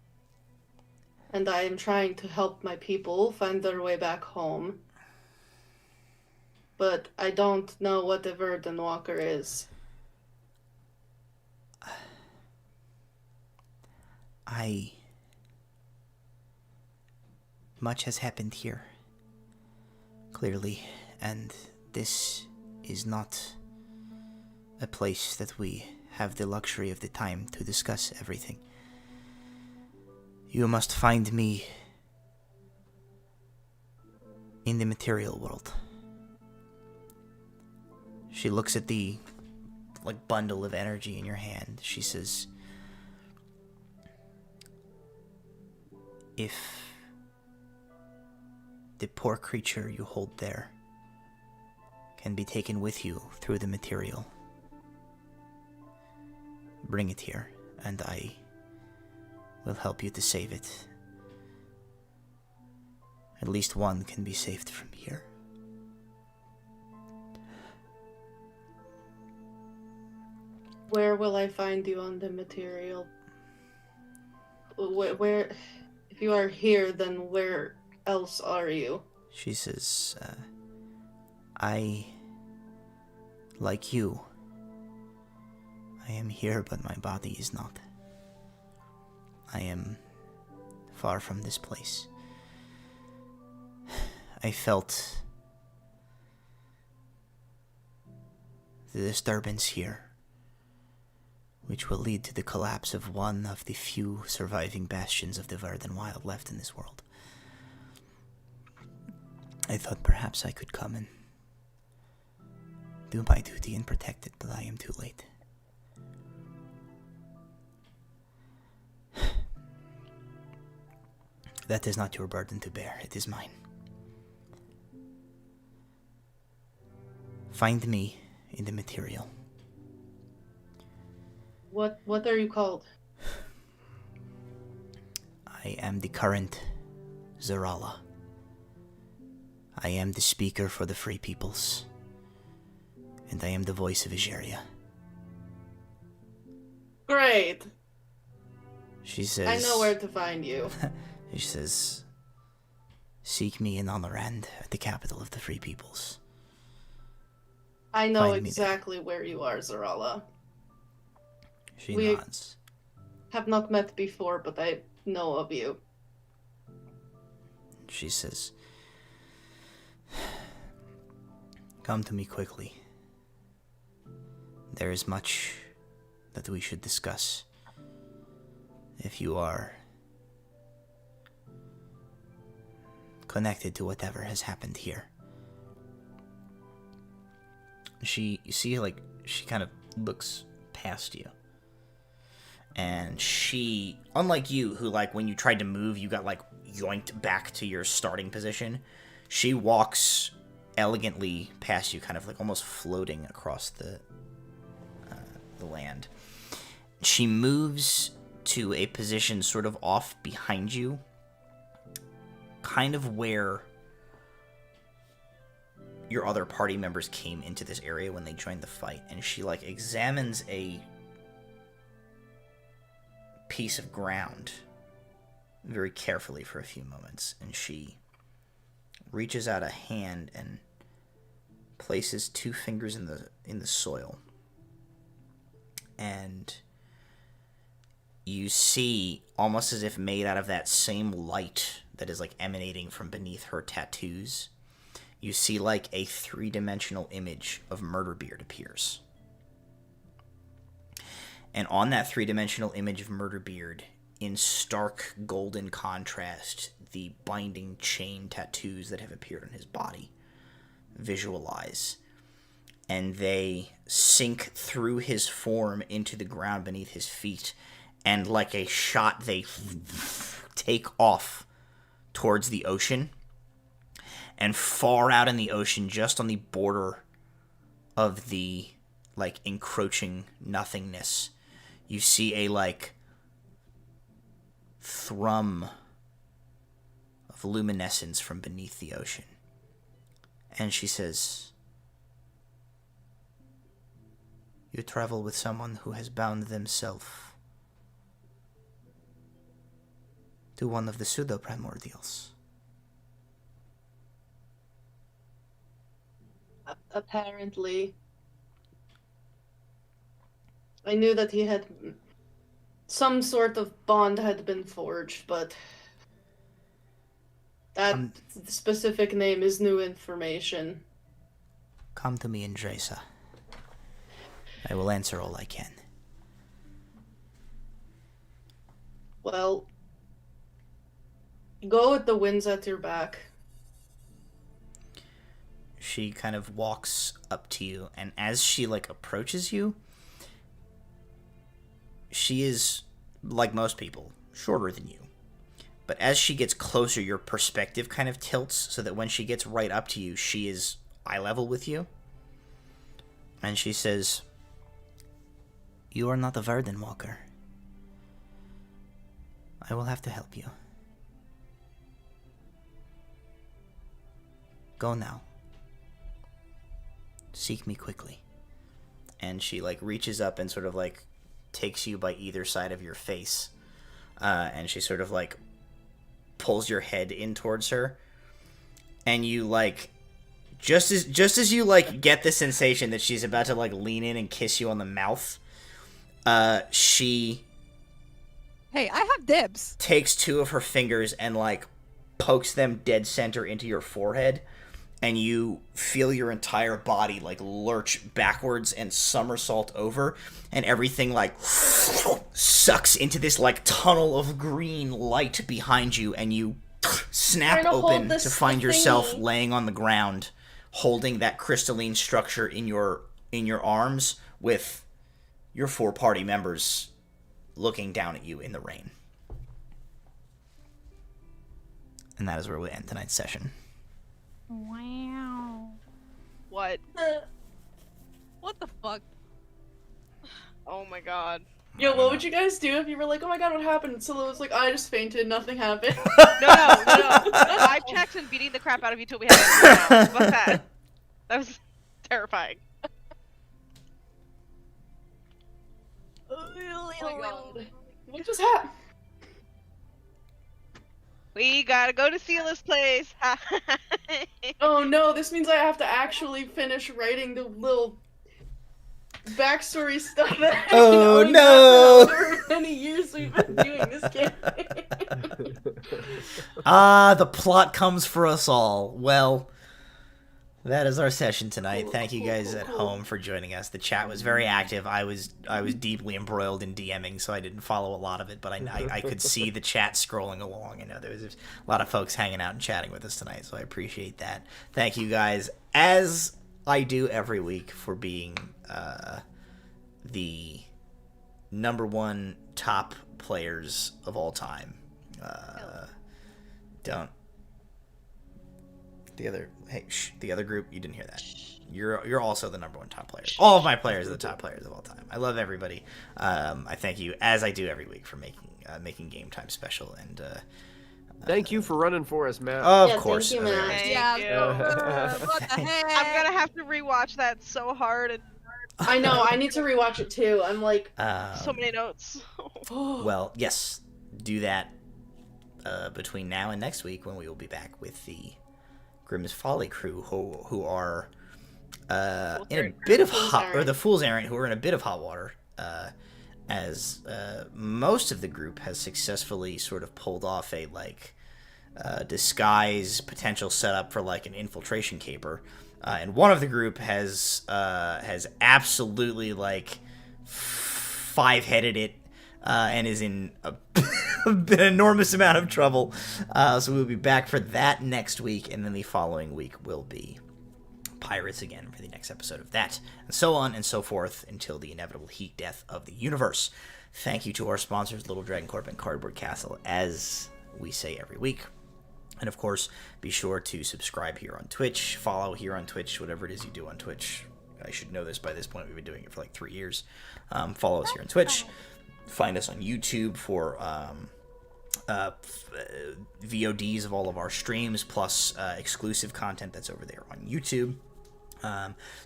And I am trying to help my people find their way back home. But I don't know what a Verdant Walker is. Much has happened here. Clearly, and this is not a place that we have the luxury of the time to discuss everything. You must find me in the material world. She looks at the bundle of energy in your hand. She says, "If the poor creature you hold there can be taken with you through the material, bring it here, and I will help you to save it. At least one can be saved from here." Where will I find you on the material? Where if you are here, then where else are you? She says, I, like you, I am here, but my body is not. I am far from this place. I felt the disturbance here, which will lead to the collapse of one of the few surviving bastions of the Verdant Wild left in this world. I thought perhaps I could come and do my duty and protect it, but I am too late. That is not your burden to bear, it is mine. Find me in the material. What are you called? I am the current Zarala. I am the speaker for the free peoples. And I am the voice of Egeria. Great! She says... I know where to find you. She says, "Seek me in Honorand at the capital of the free peoples." I know Find me exactly where you are, Zarala. She We- nods. Have not met before, but I know of you. She says, "Come to me quickly. There is much that we should discuss. If you are connected to whatever has happened here." You see, she kind of looks past you. And she, unlike you, who, when you tried to move, you got, yoinked back to your starting position, she walks elegantly past you, kind of, almost floating across the land. She moves to a position sort of off behind you, kind of where your other party members came into this area when they joined the fight, and she examines a piece of ground very carefully for a few moments, and she reaches out a hand and places 2 fingers in the soil, and you see, almost as if made out of that same light that is like emanating from beneath her tattoos, you see like a 3-dimensional image of Murderbeard appears. And on that 3-dimensional image of Murderbeard, in stark golden contrast, the binding chain tattoos that have appeared on his body visualize. And they sink through his form into the ground beneath his feet. And like a shot, they take off towards the ocean. And far out in the ocean, just on the border of the, like, encroaching nothingness, you see a, like, thrum of luminescence from beneath the ocean. And she says, "You travel with someone who has bound themselves to one of the pseudo-primordials." Apparently. I knew that he had some sort of bond had been forged, but that specific name is new information. Come to me, Andresa. I will answer all I can. Well, go with the winds at your back. She kind of walks up to you, and as she, like, approaches you, she is, like most people, shorter than you. But as she gets closer, your perspective kind of tilts, so that when she gets right up to you, she is eye level with you. And she says, "You are not a Varden Walker. I will have to help you. Go now. Seek me quickly." And she, like, reaches up and sort of, like, takes you by either side of your face. And she sort of, like, pulls your head in towards her. And you, like, just as you, like, get the sensation that she's about to, like, lean in and kiss you on the mouth, she... Hey, I have dibs. takes 2 of her fingers and, like, pokes them dead center into your forehead. And you feel your entire body, like, lurch backwards and somersault over, and everything, like, sucks into this, like, tunnel of green light behind you, and you snap open to find yourself laying on the ground, holding that crystalline structure in your arms, with your 4 party members looking down at you in the rain. And that is where we end tonight's session. Wow. What? What the fuck? Oh my god. Yo, what would you guys do if you were like, "Oh my god, what happened?" Scylla was like, "I just fainted, nothing happened." No. 5 checks and beating the crap out of you till we have it. Fuck that. That was terrifying. Oh my god. What just happened? We gotta go to Scylla's place. Oh no, this means I have to actually finish writing the little backstory stuff that Oh, I've known no! for however many years we've been doing this game. The plot comes for us all. Well, that is our session tonight. Thank you guys at home for joining us. The chat was very active. I was deeply embroiled in DMing, so I didn't follow a lot of it, but I could see the chat scrolling along. I know there was a lot of folks hanging out and chatting with us tonight, so I appreciate that. Thank you guys, as I do every week, for being the #1 top players of all time. The other group, you didn't hear that. You're also the #1 top players. All of my players are the top players of all time. I love everybody. I thank you, as I do every week, for making game time special. And thank you for running for us, Matt. of course. Thank you, Matt. Thank Yeah. you. What the heck? I'm gonna have to rewatch that so hard and I know, I need to rewatch it too. I'm like, so many notes. Well, yes, do that between now and next week, when we will be back with the Grimm's Folly crew, who are in a bit of hot, or the Fool's Errand, who are in a bit of hot water. as most of the group has successfully sort of pulled off a disguise potential setup for like an infiltration caper, and one of the group has absolutely like five-headed it, and is in an enormous amount of trouble. So we'll be back for that next week, and then the following week will be pirates again for the next episode of that, and so on and so forth until the inevitable heat death of the universe. Thank you to our sponsors, Little Dragon Corp and Cardboard Castle, as we say every week. And of course, be sure to subscribe here on Twitch, follow here on Twitch, whatever it is you do on Twitch. I should know this by this point. We've been doing it for like 3 years. Follow us here on Twitch. Find us on YouTube for VODs of all of our streams, plus exclusive content that's over there on YouTube.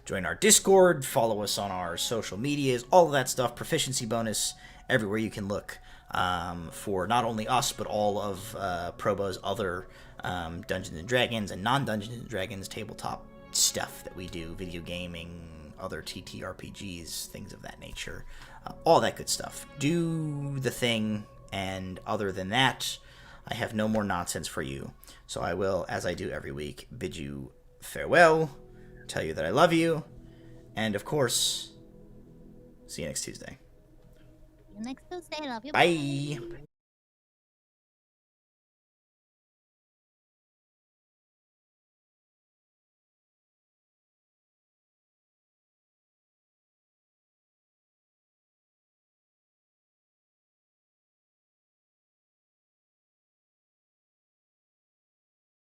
Join our Discord, follow us on our social medias, all of that stuff, proficiency bonus, everywhere you can look for not only us, but all of Probo's other Dungeons & Dragons and non-Dungeons & Dragons tabletop stuff that we do, video gaming, other TTRPGs, things of that nature, all that good stuff. Do the thing, and other than that, I have no more nonsense for you. So I will, as I do every week, bid you farewell, tell you that I love you, and of course, see you next Tuesday. See you next Tuesday. Love you. Bye.